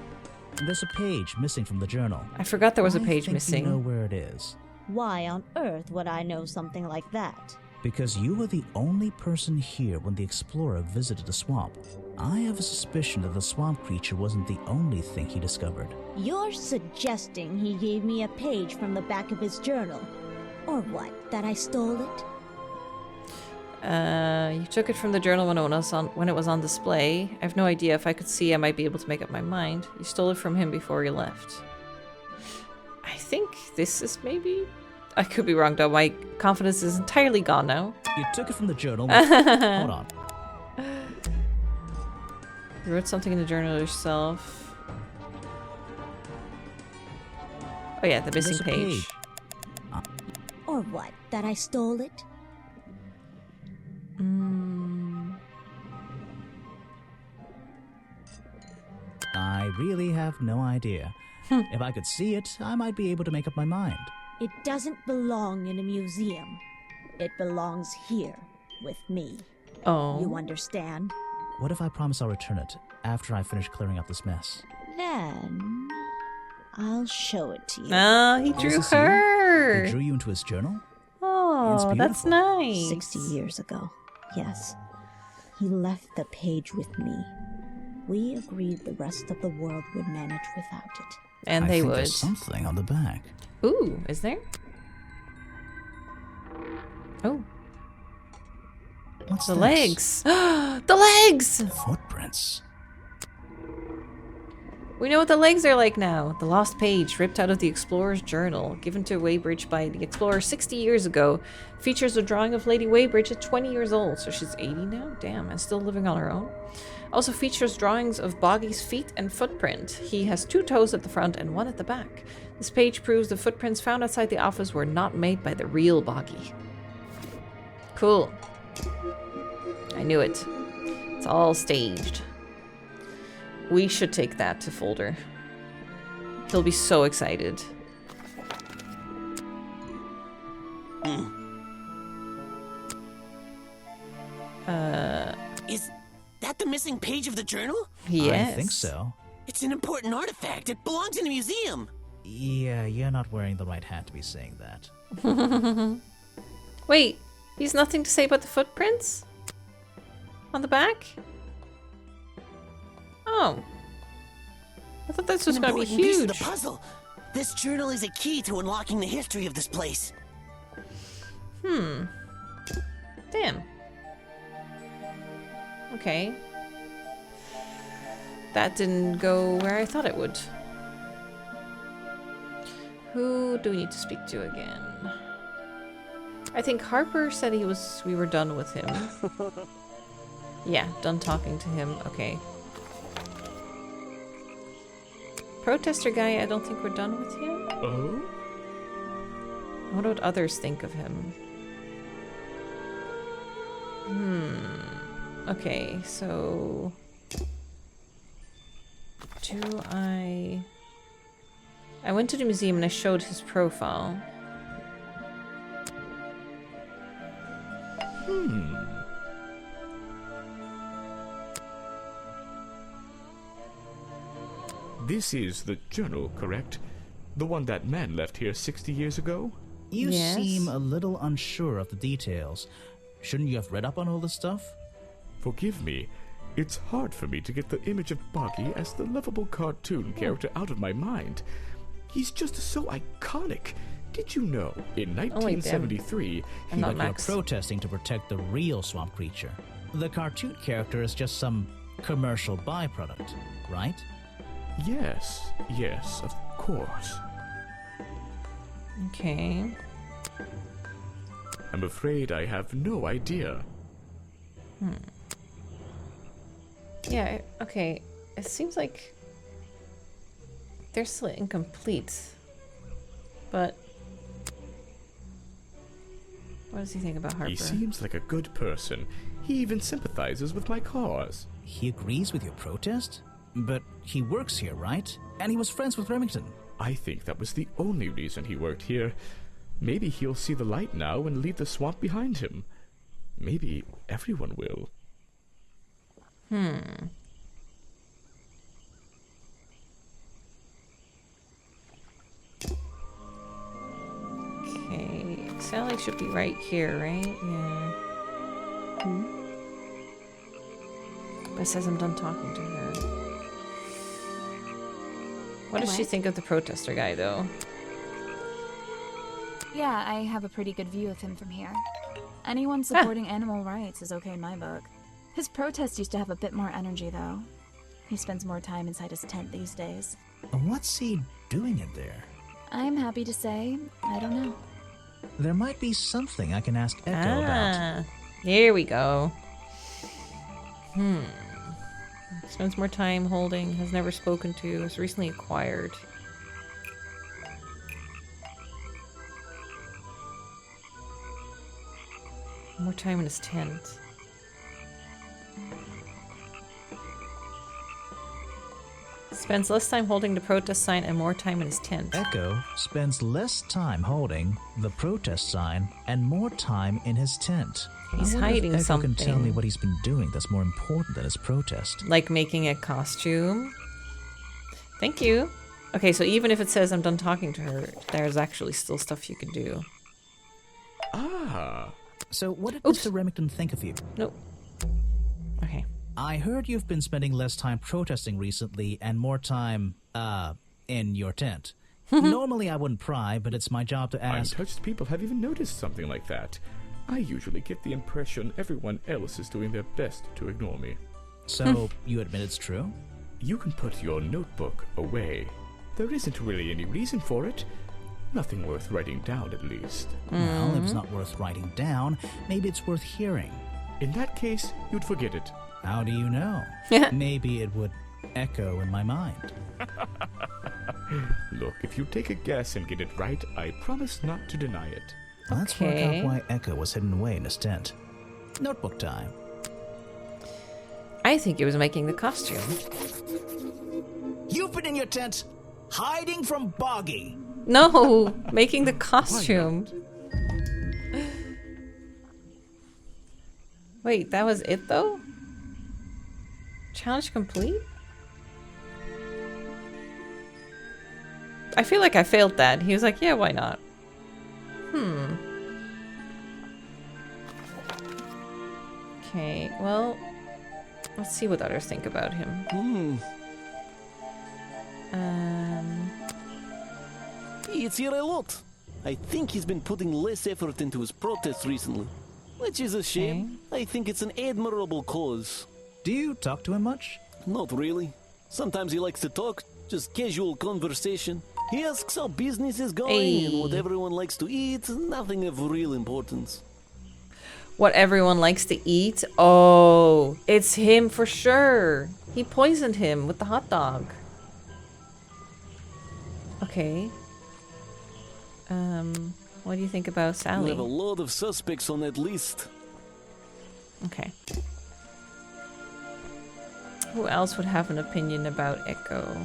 There's a page missing from the journal. I forgot there was a page missing. You know where it is. Why on earth would I know something like that? Because you were the only person here when the explorer visited the swamp. I have a suspicion that the swamp creature wasn't the only thing he discovered. You're suggesting he gave me a page from the back of his journal? Or what, that I stole it? You took it from the journal when it was on display. I have no idea. If I could see, I might be able to make up my mind. You stole it from him before he left. I think this is maybe... I could be wrong, though. My confidence is entirely gone now. You took it from the journal. Hold on. You wrote something in the journal yourself. Oh yeah, the missing page. Or what? That I stole it? I really have no idea. If I could see it, I might be able to make up my mind. It doesn't belong in a museum. It belongs here, with me. Oh. You understand? What if I promise I'll return it after I finish clearing up this mess? Then... I'll show it to you. Ah, he drew her! He drew you into his journal? Oh, that's nice. 60 years ago, yes. He left the page with me. We agreed the rest of the world would manage without it. And they would. There's something on the back. Ooh, is there? Oh. What's the this? legs? The legs! Footprints. We know what the legs are like now. The lost page, ripped out of the explorer's journal, given to Weybridge by the explorer 60 years ago, features a drawing of Lady Weybridge at 20 years old, so she's 80 now? Damn, and still living on her own. Also features drawings of Boggy's feet and footprint. He has 2 toes at the front and 1 at the back. This page proves the footprints found outside the office were not made by the real Boggy. Cool. I knew it. It's all staged. We should take that to Folder. He'll be so excited. Is that the missing page of the journal? Yes. I think so. It's an important artifact. It belongs in a museum. Yeah, you're not wearing the right hat to be saying that. Wait, he's nothing to say about the footprints? On the back? Oh. I thought this was going to be huge. Piece of the puzzle. This journal is a key to unlocking the history of this place. Damn. Okay. That didn't go where I thought it would. Who do we need to speak to again? I think Harper said we were done with him. Yeah, done talking to him. Okay. Protester guy, I don't think we're done with him. Oh? I wonder what others think of him. Okay, so... I went to the museum and I showed his profile. This is the journal, correct? The one that man left here 60 years ago? You seem a little unsure of the details. Shouldn't you have read up on all this stuff? Forgive me. It's hard for me to get the image of Boggy as the lovable cartoon character out of my mind. He's just so iconic. Did you know, in 1973, he was protesting to protect the real swamp creature. The cartoon character is just some commercial byproduct, right? Yes, of course. Okay. I'm afraid I have no idea. Yeah, okay. It seems like they're still incomplete. But what does he think about Harper? He seems like a good person. He even sympathizes with my cause. He agrees with your protest? But he works here, right? And he was friends with Remington. I think that was the only reason he worked here. Maybe he'll see the light now and leave the swamp behind him. Maybe everyone will. Okay, Sally should be right here, right? Yeah. But it says I'm done talking to her. What does she think of the protester guy, though? Yeah, I have a pretty good view of him from here. Anyone supporting animal rights is okay in my book. His protest used to have a bit more energy, though. He spends more time inside his tent these days. What's he doing in there? I'm happy to say, I don't know. There might be something I can ask Echo about. Here we go. Spends more time holding, has never spoken to, is recently acquired. More time in his tent. Spends less time holding the protest sign and more time in his tent. Echo spends less time holding the protest sign and more time in his tent. He's I wonder hiding if Echo something. can tell me what he's been doing that's more important than his protest. Like making a costume. Thank you. Okay, so even if it says I'm done talking to her, there's actually still stuff you can do. Ah. So what did Mr. Remington think of you? Nope. Okay. I heard you've been spending less time protesting recently and more time, in your tent. Normally I wouldn't pry, but it's my job to ask. Untouched people have even noticed something like that. I usually get the impression everyone else is doing their best to ignore me. So, you admit it's true? You can put your notebook away. There isn't really any reason for it. Nothing worth writing down, at least. Well, if it's not worth writing down, maybe it's worth hearing. In that case, you'd forget it. How do you know? Maybe it would echo in my mind. Look, if you take a guess and get it right, I promise not to deny it. Let's work out why Echo was hidden away in his tent. Notebook time. I think he was making the costume. You've been in your tent, hiding from Boggy. No, making the costume. Wait, that was it though? Challenge complete? I feel like I failed that. He was like, yeah, why not? Okay, well, let's see what others think about him. He eats here a lot. I think he's been putting less effort into his protests recently, which is a shame. I think it's an admirable cause. Do you talk to him much? Not really. Sometimes he likes to talk, just casual conversation. He asks how business is going and what everyone likes to eat, nothing of real importance. What everyone likes to eat? Oh, it's him for sure. He poisoned him with the hot dog. Okay. What do you think about Sally? We have a lot of suspects on that list. Okay. Who else would have an opinion about Echo?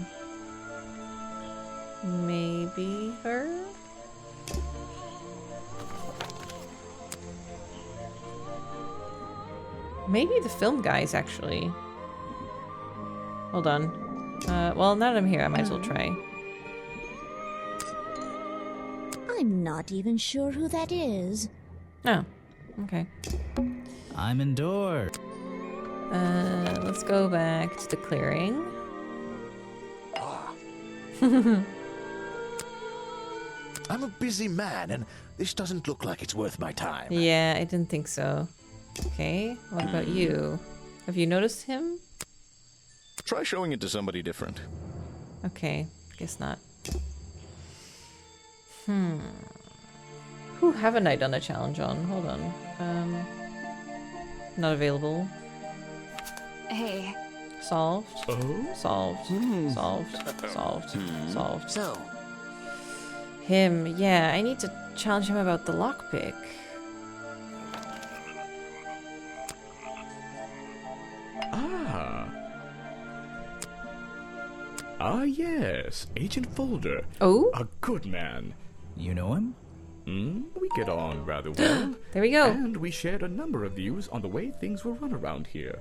Maybe her? Maybe the film guys, actually. Hold on. Well, now that I'm here, I might as well try. I'm not even sure who that is. Oh, okay. I'm indoors. Let's go back to the clearing. I'm a busy man, and this doesn't look like it's worth my time. Yeah, I didn't think so. Okay, what about you? Have you noticed him? Try showing it to somebody different. Okay, guess not. Who haven't I done a challenge on? Hold on. Not available. Hey. Solved. Oh? Solved. Solved. Solved. Solved. So, Him, yeah, I need to challenge him about the lockpick. Yes, Agent Folder. Oh? A good man. You know him? We get on rather well. There we go. And we shared a number of views on the way things were run around here.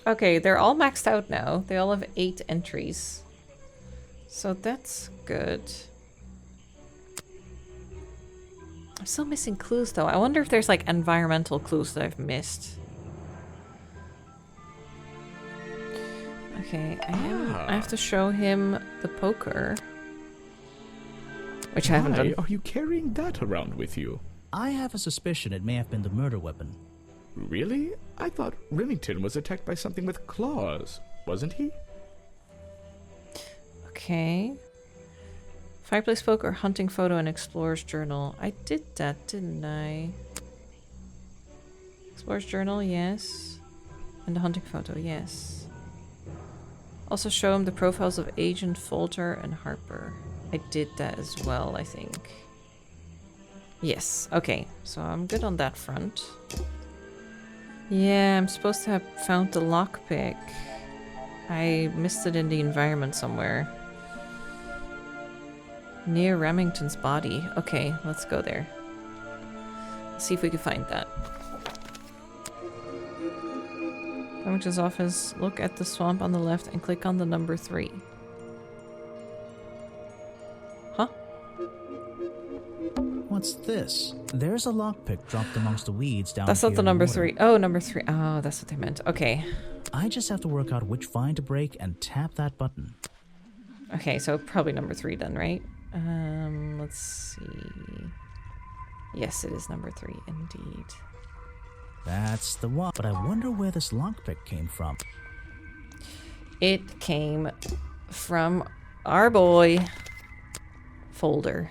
Okay, they're all maxed out now. They all have 8 entries. So that's good. I'm still missing clues though. I wonder if there's like environmental clues that I've missed. Okay, I have to show him the poker. Which I haven't done. Why are you carrying that around with you? I have a suspicion it may have been the murder weapon. Really? I thought Remington was attacked by something with claws, wasn't he? Okay. Fireplace book or hunting photo and explorer's journal. I did that, didn't I? Explorer's journal, yes. And the hunting photo, yes. Also show him the profiles of Agent Folter and Harper. I did that as well, I think. Yes, okay. So I'm good on that front. Yeah, I'm supposed to have found the lockpick. I missed it in the environment somewhere. Near Remington's body. Okay, let's go there. Let's see if we can find that. Remington's office. Look at the swamp on the left and click on the number 3. Huh? What's this? There's a lockpick dropped amongst the weeds down That's here not the in number water. 3. Oh, number 3. Oh, that's what they meant. Okay. I just have to work out which vine to break and tap that button. Okay, so probably number 3 then, right? Let's see. Yes, it is number 3, indeed. That's the one. But I wonder where this lockpick came from. It came from our boy, Folder.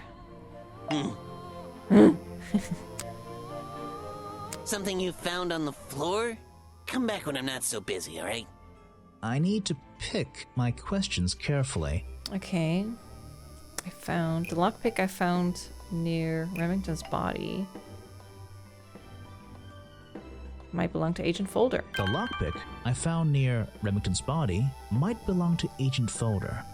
Something you found on the floor? Come back when I'm not so busy, alright? I need to pick my questions carefully. Okay. I found the lockpick I found near Remington's body. Might belong to Agent Folder. The lockpick I found near Remington's body might belong to Agent Folder.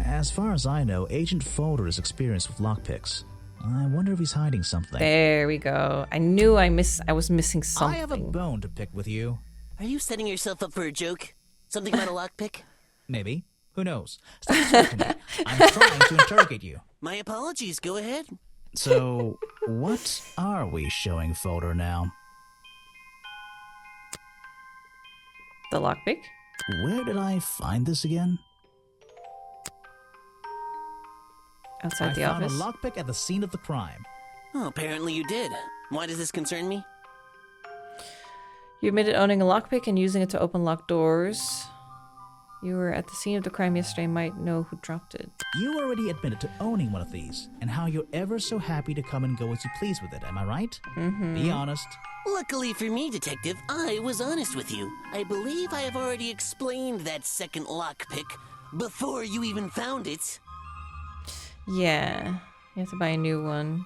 As far as I know, Agent Folder is experienced with lockpicks. I wonder if he's hiding something. There we go. I knew I was missing something. I have a bone to pick with you. Are you setting yourself up for a joke? Something about a lockpick? Maybe. Who knows? Stop distracting me. I'm trying to interrogate you. My apologies. Go ahead. So, what are we showing Folder now? The lockpick? Where did I find this again? Outside the office. I found a lockpick at the scene of the crime. Oh, apparently you did. Why does this concern me? You admitted owning a lockpick and using it to open locked doors. You were at the scene of the crime yesterday and might know who dropped it. You already admitted to owning one of these, and how you're ever so happy to come and go as you please with it, am I right? Mm-hmm. Be honest. Luckily for me, Detective, I was honest with you. I believe I have already explained that second lockpick before you even found it. Yeah, you have to buy a new one.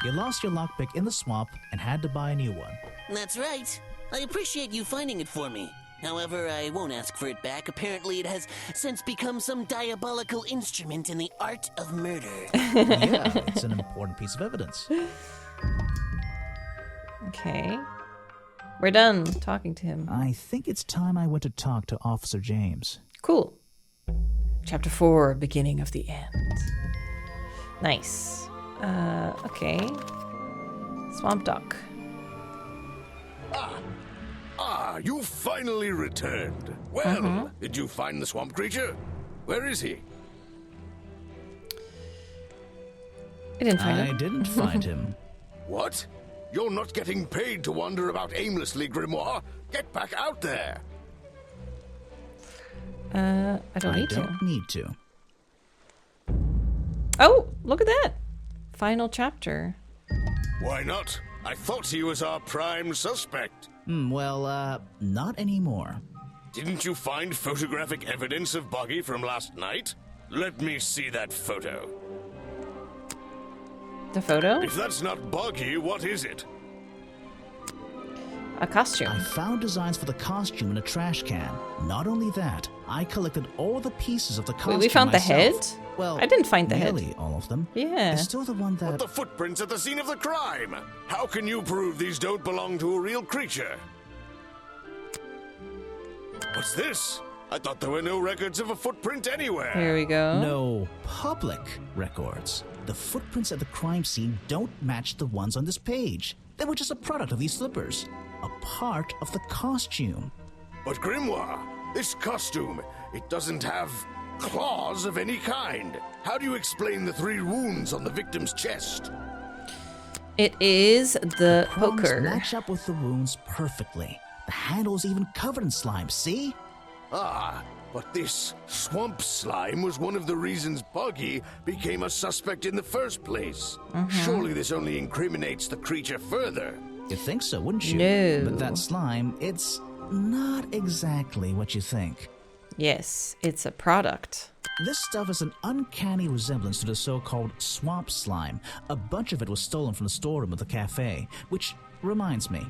You lost your lockpick in the swamp and had to buy a new one. That's right. I appreciate you finding it for me. However, I won't ask for it back. Apparently, it has since become some diabolical instrument in the art of murder. Yeah, it's an important piece of evidence. Okay. We're done talking to him. I think it's time I went to talk to Officer James. Cool. Chapter 4, beginning of the end. Nice. Okay. Swamp Duck. You finally returned. Well, did you find the swamp creature? Where is he? I didn't find him. I didn't find him. What? You're not getting paid to wander about aimlessly, Grimoire. Get back out there. I don't need to. Oh, look at that. Final chapter. Why not? I thought he was our prime suspect. Not anymore. Didn't you find photographic evidence of Buggy from last night? Let me see that photo. The photo? If that's not Buggy, what is it? A costume. I found designs for the costume in a trash can. Not only that, I collected all the pieces of the costume Wait, we found myself. the head? Well, I didn't find the head. Nearly all of them. Yeah. It's still the one that... But the footprints at the scene of the crime! How can you prove these don't belong to a real creature? What's this? I thought there were no records of a footprint anywhere. Here we go. No public records. The footprints at the crime scene don't match the ones on this page. They were just a product of these slippers. A part of the costume. But Grimoire, this costume, it doesn't have claws of any kind. How do you explain the 3 wounds on the victim's chest? It is the prongs poker. match up with the wounds perfectly. The handle's even covered in slime, see? Ah, but this swamp slime was one of the reasons Buggy became a suspect in the first place. Surely this only incriminates the creature further. You'd think so, wouldn't you? No. But that slime, it's not exactly what you think. Yes, it's a product. This stuff has an uncanny resemblance to the so-called swamp slime. A bunch of it was stolen from the storeroom of the cafe, which reminds me.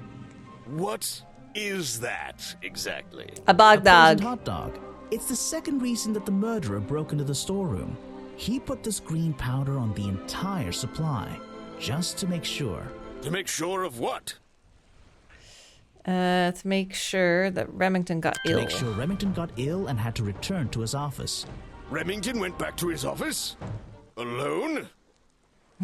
What is that exactly? A bog dog. Poisoned hot dog. It's the second reason that the murderer broke into the storeroom. He put this green powder on the entire supply, just to make sure. To make sure of what? To make sure that Remington got ill. To make sure Remington got ill and had to return to his office. Remington went back to his office? Alone?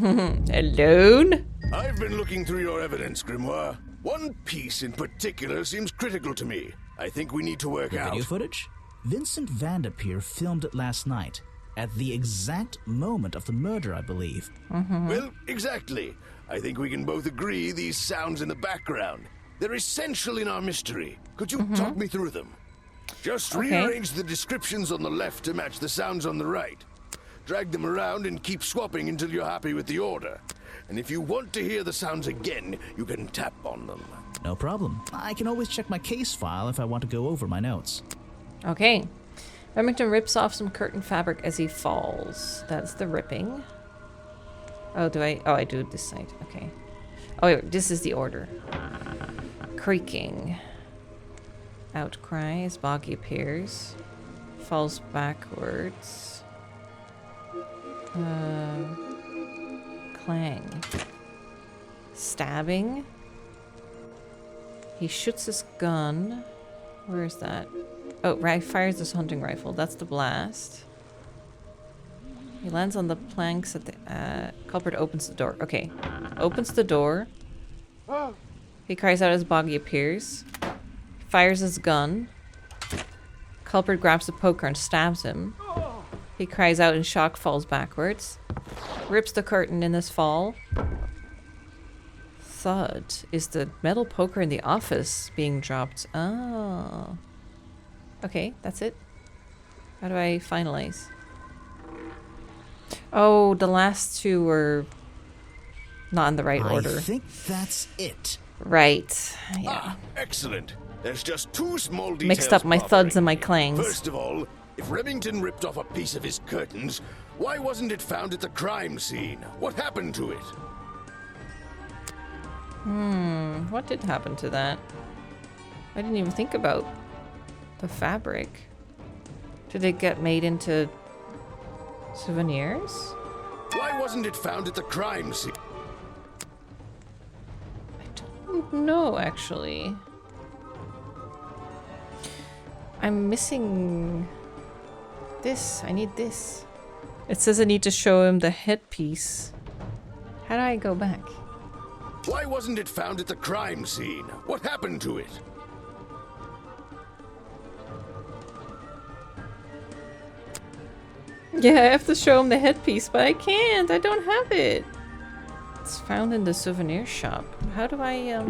Alone? I've been looking through your evidence, Grimoire. One piece in particular seems critical to me. I think we need to work out. Video footage? Vincent Vanderpeer filmed it last night, at the exact moment of the murder, I believe. Well, exactly. I think we can both agree these sounds in the background. They're essential in our mystery. Could you talk me through them? Just rearrange the descriptions on the left to match the sounds on the right. Drag them around and keep swapping until you're happy with the order. And if you want to hear the sounds again, you can tap on them. No problem. I can always check my case file if I want to go over my notes. Okay. Remington rips off some curtain fabric as he falls. That's the ripping. Oh, do I? Oh, I do it this side. Okay. Oh, wait, this is the order. Creaking. Outcry as Boggy appears. Falls backwards. Clang. Stabbing. He shoots his gun. Where is that? Oh, right, fires his hunting rifle. That's the blast. He lands on the planks at the... culprit opens the door. Okay. Opens the door. He cries out as Boggy appears. Fires his gun. Culprit grabs the poker and stabs him. He cries out in shock, falls backwards. Rips the curtain in his fall. Thud. Is the metal poker in the office being dropped? Oh. Okay, that's it. How do I finalize? Oh, the last two were not in the right order. I think that's it. Right. Yeah. Ah, excellent. There's just two small details. Mixed up my thuds and my clangs. First of all, if Remington ripped off a piece of his curtains, why wasn't it found at the crime scene? What happened to it? What did happen to that? I didn't even think about the fabric. Did it get made into souvenirs? Why wasn't it found at the crime scene? I don't know, actually. I'm missing this. I need this. It says I need to show him the headpiece. How do I go back? Why wasn't it found at the crime scene? What happened to it? Yeah, I have to show him the headpiece, but I can't. I don't have it. It's found in the souvenir shop. How do I,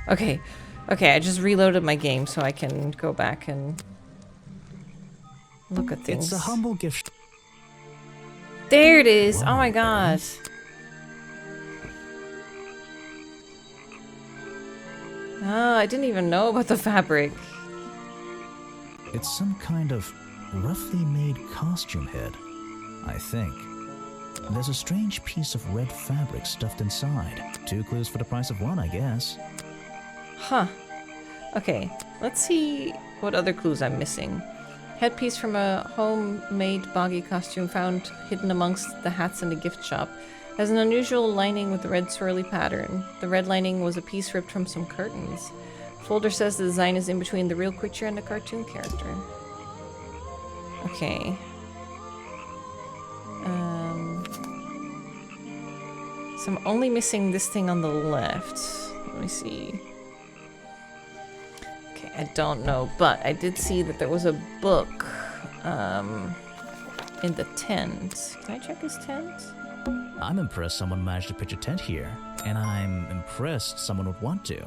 Okay. Okay, I just reloaded my game so I can go back and look at things. It's a humble gift. There it is! Whoa. Oh my god. Oh, I didn't even know about the fabric. It's some kind of roughly made costume head, I think. There's a strange piece of red fabric stuffed inside. 2 clues for the price of 1, I guess. Huh. Okay, let's see what other clues I'm missing. Headpiece from a homemade Boggy costume found hidden amongst the hats in the gift shop. Has an unusual lining with a red swirly pattern. The red lining was a piece ripped from some curtains. Folder says the design is in between the real creature and the cartoon character. Okay. So I'm only missing this thing on the left. Let me see. Okay, I don't know, but I did see that there was a book. in the tent. Can I check his tent? I'm impressed someone managed to pitch a tent here, and I'm impressed someone would want to.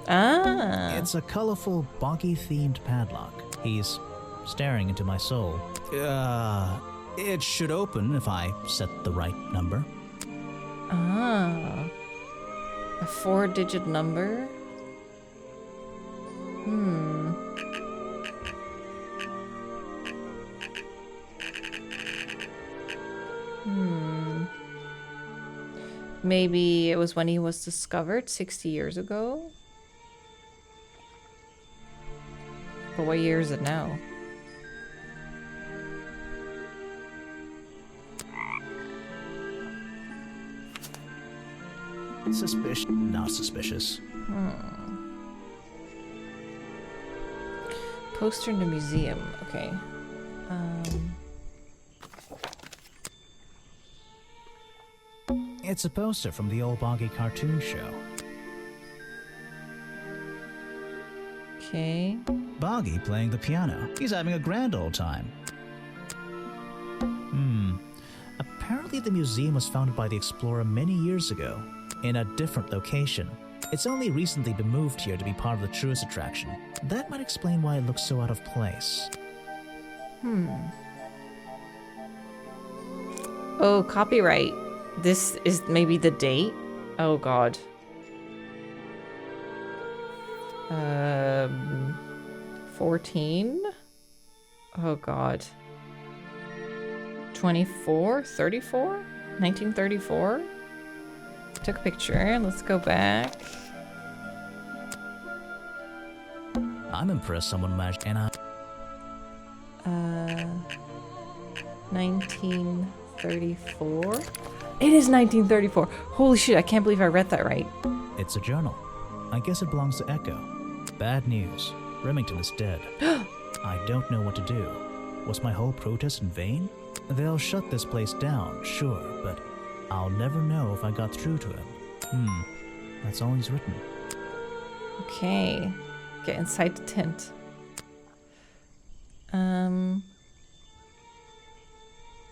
Ah. It's a colorful, boggy-themed padlock. He's staring into my soul. It should open if I set the right number. Ah. A 4-digit number? Maybe it was when he was discovered 60 years ago? But what year is it now? Not suspicious. Poster in the museum. Okay. It's a poster from the old Boggy cartoon show. Okay. Boggy playing the piano. He's having a grand old time. Apparently the museum was founded by the explorer many years ago, in a different location. It's only recently been moved here to be part of the tourist attraction. That might explain why it looks so out of place. Oh, copyright. This is maybe the date? Oh god. 14? Oh god. 24? 34? 1934? Took a picture. Let's go back. I'm impressed someone managed, and 1934? It is 1934. Holy shit, I can't believe I read that right. It's a journal. I guess it belongs to Echo. Bad news. Remington is dead. I don't know what to do. Was my whole protest in vain? They'll shut this place down, sure, but I'll never know if I got through to him. That's all he's written. Okay. Get inside the tent.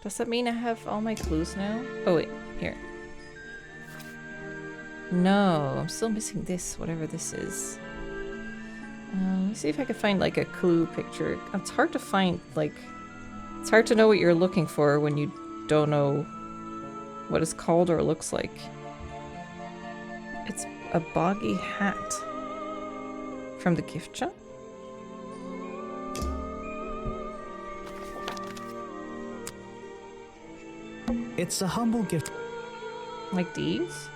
Does that mean I have all my clues now? Oh wait, here. No, I'm still missing this, whatever this is. Let's see if I can find like a clue picture. It's hard to find, like, it's hard to know what you're looking for when you don't know what it's called or looks like. It's a boggy hat from the gift shop. It's a humble gift. Like these?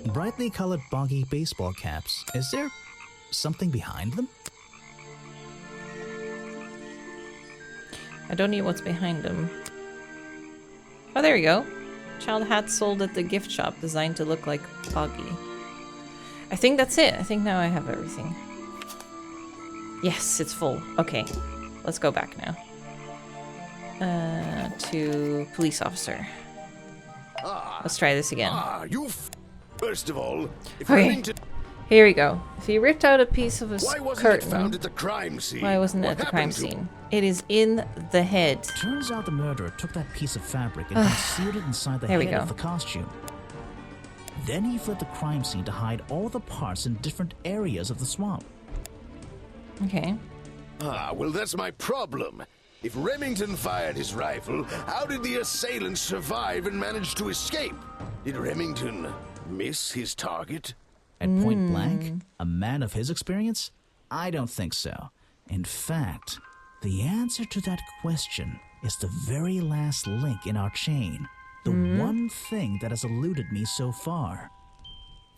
Brightly colored boggy baseball caps. Is there something behind them? I don't need what's behind them. Oh, there you go. Child hat sold at the gift shop, designed to look like boggy. I think that's it. I think now I have everything. Yes, it's full. Okay, let's go back now. To police officer. Let's try this again. First of all, if okay, Remington... here we go. If he ripped out a piece of his Why wasn't curtain, it found at the crime scene? Why wasn't it at the crime scene? It is in the head. Turns out the murderer took that piece of fabric and concealed it inside the head of the costume. Then he fled the crime scene to hide all the parts in different areas of the swamp. Okay. Well, that's my problem. If Remington fired his rifle, how did the assailant survive and manage to escape? Did Remington miss his target? At point blank? A man of his experience? I don't think so. In fact, the answer to that question is the very last link in our chain. The one thing that has eluded me so far.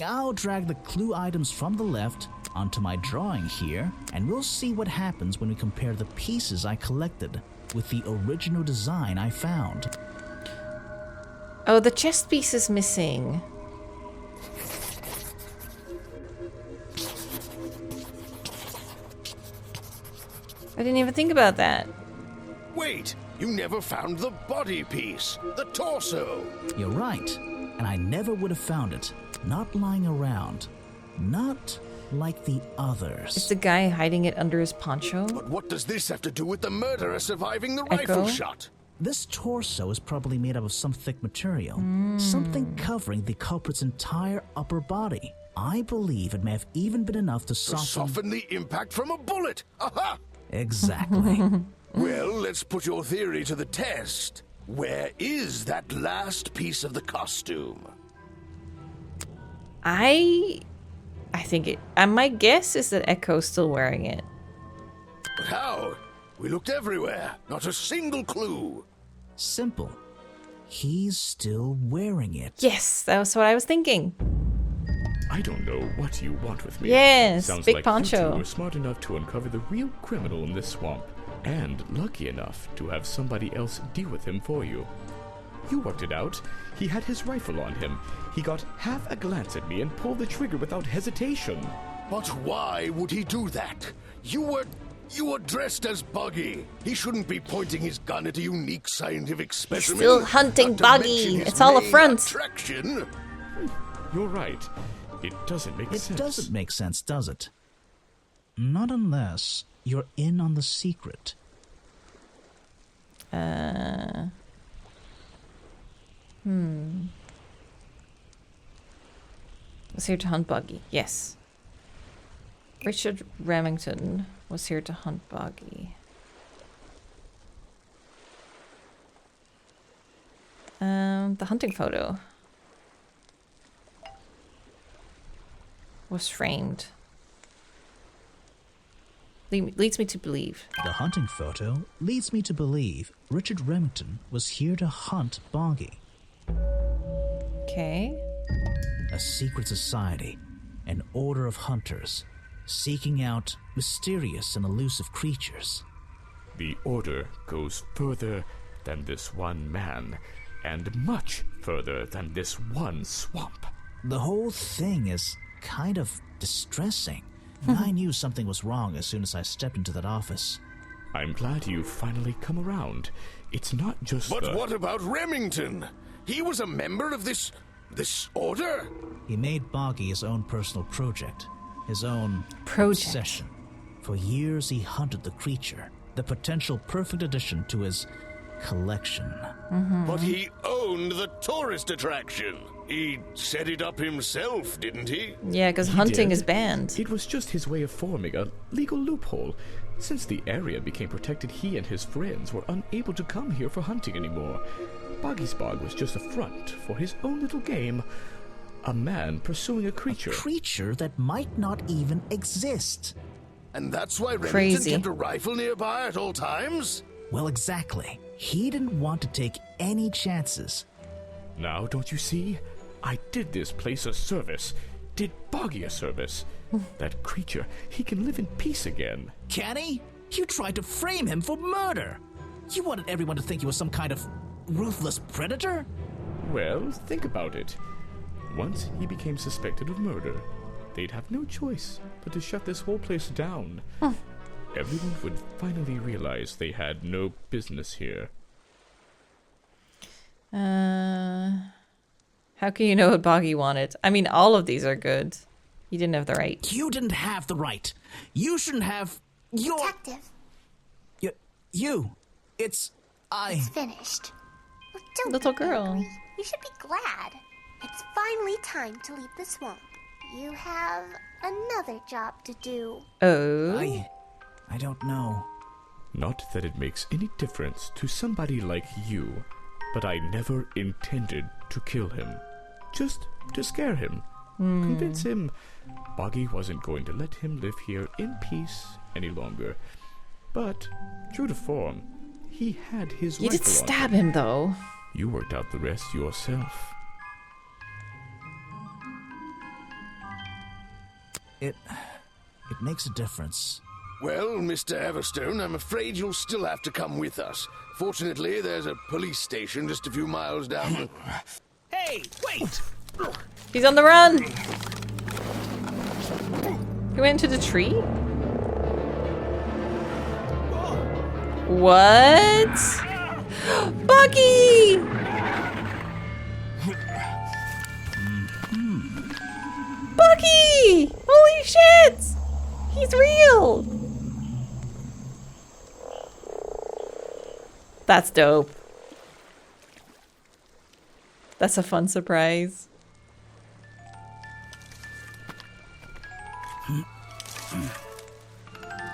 I'll drag the clue items from the left onto my drawing here, and we'll see what happens when we compare the pieces I collected with the original design I found. Oh, the chest piece is missing. I didn't even think about that. Wait, you never found the body piece, the torso. You're right, and I never would have found it. Not lying around. Not like the others. Is the guy hiding it under his poncho? But what does this have to do with the murderer surviving the Echo? rifle shot? This torso is probably made up of some thick material, something covering the culprit's entire upper body. I believe it may have even been enough to Soften the impact from a bullet! Aha! Exactly. Well, let's put your theory to the test. Where is that last piece of the costume? I think it. My guess is that Echo's still wearing it. But how? We looked everywhere. Not a single clue. Simple. He's still wearing it. Yes, that was what I was thinking. I don't know what you want with me. Yes, Sounds big like poncho. you two were smart enough to uncover the real criminal in this swamp, and lucky enough to have somebody else deal with him for you. You worked it out. He had his rifle on him. He got half a glance at me and pulled the trigger without hesitation. But why would he do that? You were dressed as Buggy. He shouldn't be pointing his gun at a unique scientific specimen. Still hunting Buggy. It's all a front. Attraction. You're right. It doesn't make sense. It doesn't make sense, does it? Not unless you're in on the secret. Was here to hunt Buggy. Yes. Richard Remington was here to hunt Buggy. The hunting photo was framed. Leads me to believe. The hunting photo leads me to believe Richard Remington was here to hunt Boggy. Okay. A secret society, an order of hunters, seeking out mysterious and elusive creatures. The order goes further than this one man, and much further than this one swamp. The whole thing is kind of distressing. I knew something was wrong as soon as I stepped into that office. I'm glad you've finally come around. It's not just But what about Remington? He was a member of this order? He made Boggy his own personal project, his own obsession. For years he hunted the creature, the potential perfect addition to his collection. But he owned the tourist attraction. He set it up himself, didn't he? Yeah, because hunting is banned. It was just his way of forming a legal loophole. Since the area became protected, he and his friends were unable to come here for hunting anymore. Boggy's Bog was just a front for his own little game. A man pursuing a creature. A creature that might not even exist. And that's why Remington Crazy. kept a rifle nearby at all times? Well, exactly. He didn't want to take any chances. Now, don't you see? I did this place a service. Did Boggy a service. That creature, he can live in peace again. Can he? You tried to frame him for murder. You wanted everyone to think he was some kind of ruthless predator? Well, think about it. Once he became suspected of murder, they'd have no choice but to shut this whole place down. Everyone would finally realize they had no business here. How can you know what Boggy wanted? I mean, all of these are good. You didn't have the right. You didn't have the right. You shouldn't have your... Detective. You. It's finished. Well, don't Little be girl. angry. You should be glad. It's finally time to leave the swamp. You have another job to do. Oh. I don't know. Not that it makes any difference to somebody like you, but I never intended to kill him. Just to scare him. Convince him Boggy wasn't going to let him live here in peace any longer. But, true to form, he had his You did rifle on stab him, though. You worked out the rest yourself. It makes a difference. Well, Mr. Everstone, I'm afraid you'll still have to come with us. Fortunately, there's a police station just a few miles down. Hey, wait! He's on the run! He went into the tree? What? Buggy! Buggy! Holy shit! That's dope. That's a fun surprise.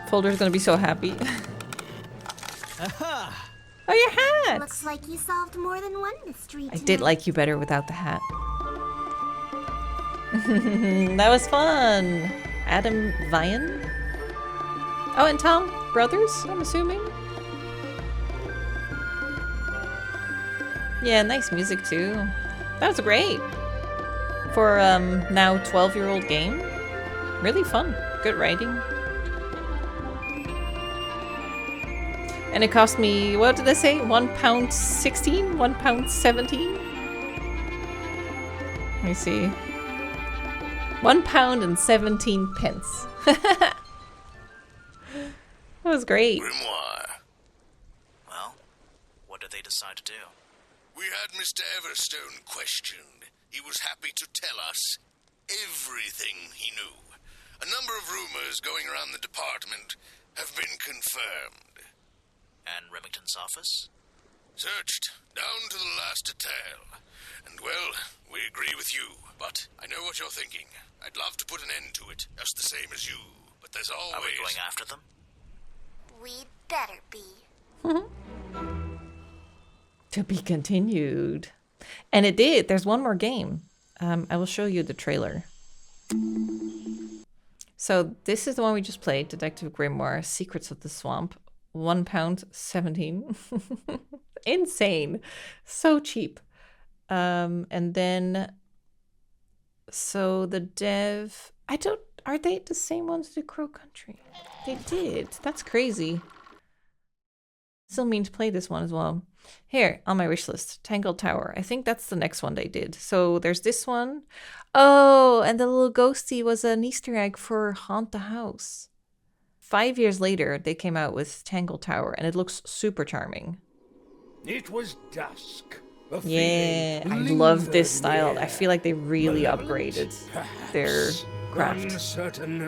Folder's gonna be so happy. Oh, your hat! Looks like you solved more than one mystery. I did like you better without the hat. That was fun. Adam Vian. Oh, and Tom Brothers, I'm assuming. Yeah, nice music too. That was great. For now 12-year-old game. Really fun. Good writing. And it cost me, what did they say? £1.16? £1.17? Let me see. £1.17. That was great. Grimoire. Well, what did they decide to do? We had Mr. Everstone questioned. He was happy to tell us everything he knew. A number of rumors going around the department have been confirmed. And Remington's office? Searched down to the last detail. And well, we agree with you. But I know what you're thinking. I'd love to put an end to it, just the same as you. But there's always... Are we going after them? We better be. To be continued. And it did. There's one more game. I will show you the trailer. So this is the one we just played, Detective Grimoire, Secrets of the Swamp. £1.17. Insane. So cheap. And then, so the dev, are they the same ones as the Crow Country? They did. That's crazy. Still mean to play this one as well. Here, on my wish list, Tangled Tower. I think that's the next one they did. So there's this one. Oh, and the little ghosty was an Easter egg for Haunt the House. 5 years later, they came out with Tangled Tower, and it looks super charming. It was dusk. Yeah, I love this style. I feel like they really upgraded their craft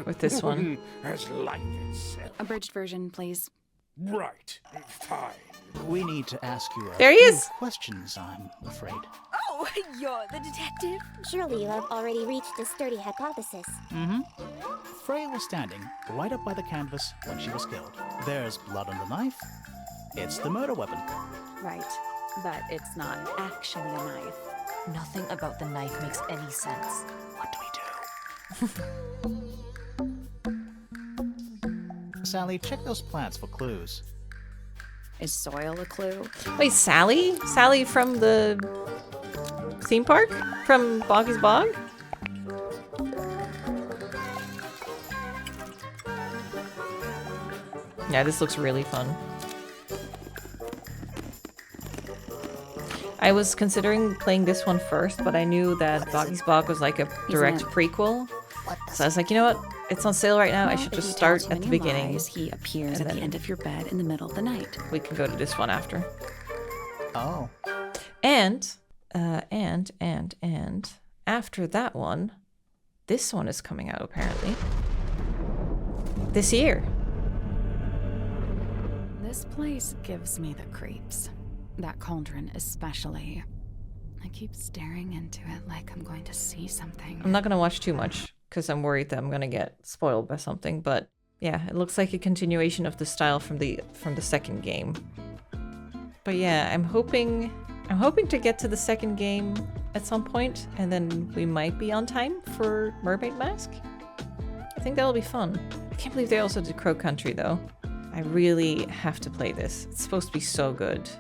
with this one. As life itself. Abridged version, please. Right. Fine. We need to ask you There he is. questions, I'm afraid. Oh, you're the detective? Surely you have already reached a sturdy hypothesis. Mm-hmm. Frey was standing right up by the canvas when she was killed. There's blood on the knife. It's the murder weapon. Right, but it's not actually a knife. Nothing about the knife makes any sense. What do we do? Sally, check those plants for clues. Is soil a clue? Wait, Sally? Sally from the theme park? From Boggy's Bog? Yeah, this looks really fun. I was considering playing this one first, but I knew that Boggy's Bog was like a direct prequel. So I was like, you know what? It's on sale right now. I should just start at the beginning. He appears at the end of your bed in the middle of the night. We can go to this one after. Oh. And after that one, this one is coming out apparently this year. This place gives me the creeps. That cauldron especially. I keep staring into it like I'm going to see something. I'm not going to watch too much because I'm worried that I'm going to get spoiled by something, but yeah, it looks like a continuation of the style from the second game. But yeah, I'm hoping to get to the second game at some point, and then we might be on time for Mermaid Mask. I think that'll be fun. I can't believe they also did Crow Country though. I really have to play this. It's supposed to be so good.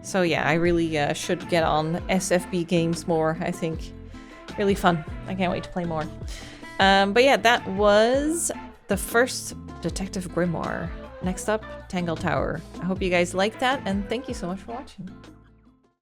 So yeah, I really should get on SFB games more, I think. Really fun. I can't wait to play more. But yeah, that was the first Detective Grimoire. Next up, Tangled Tower. I hope you guys liked that, and thank you so much for watching.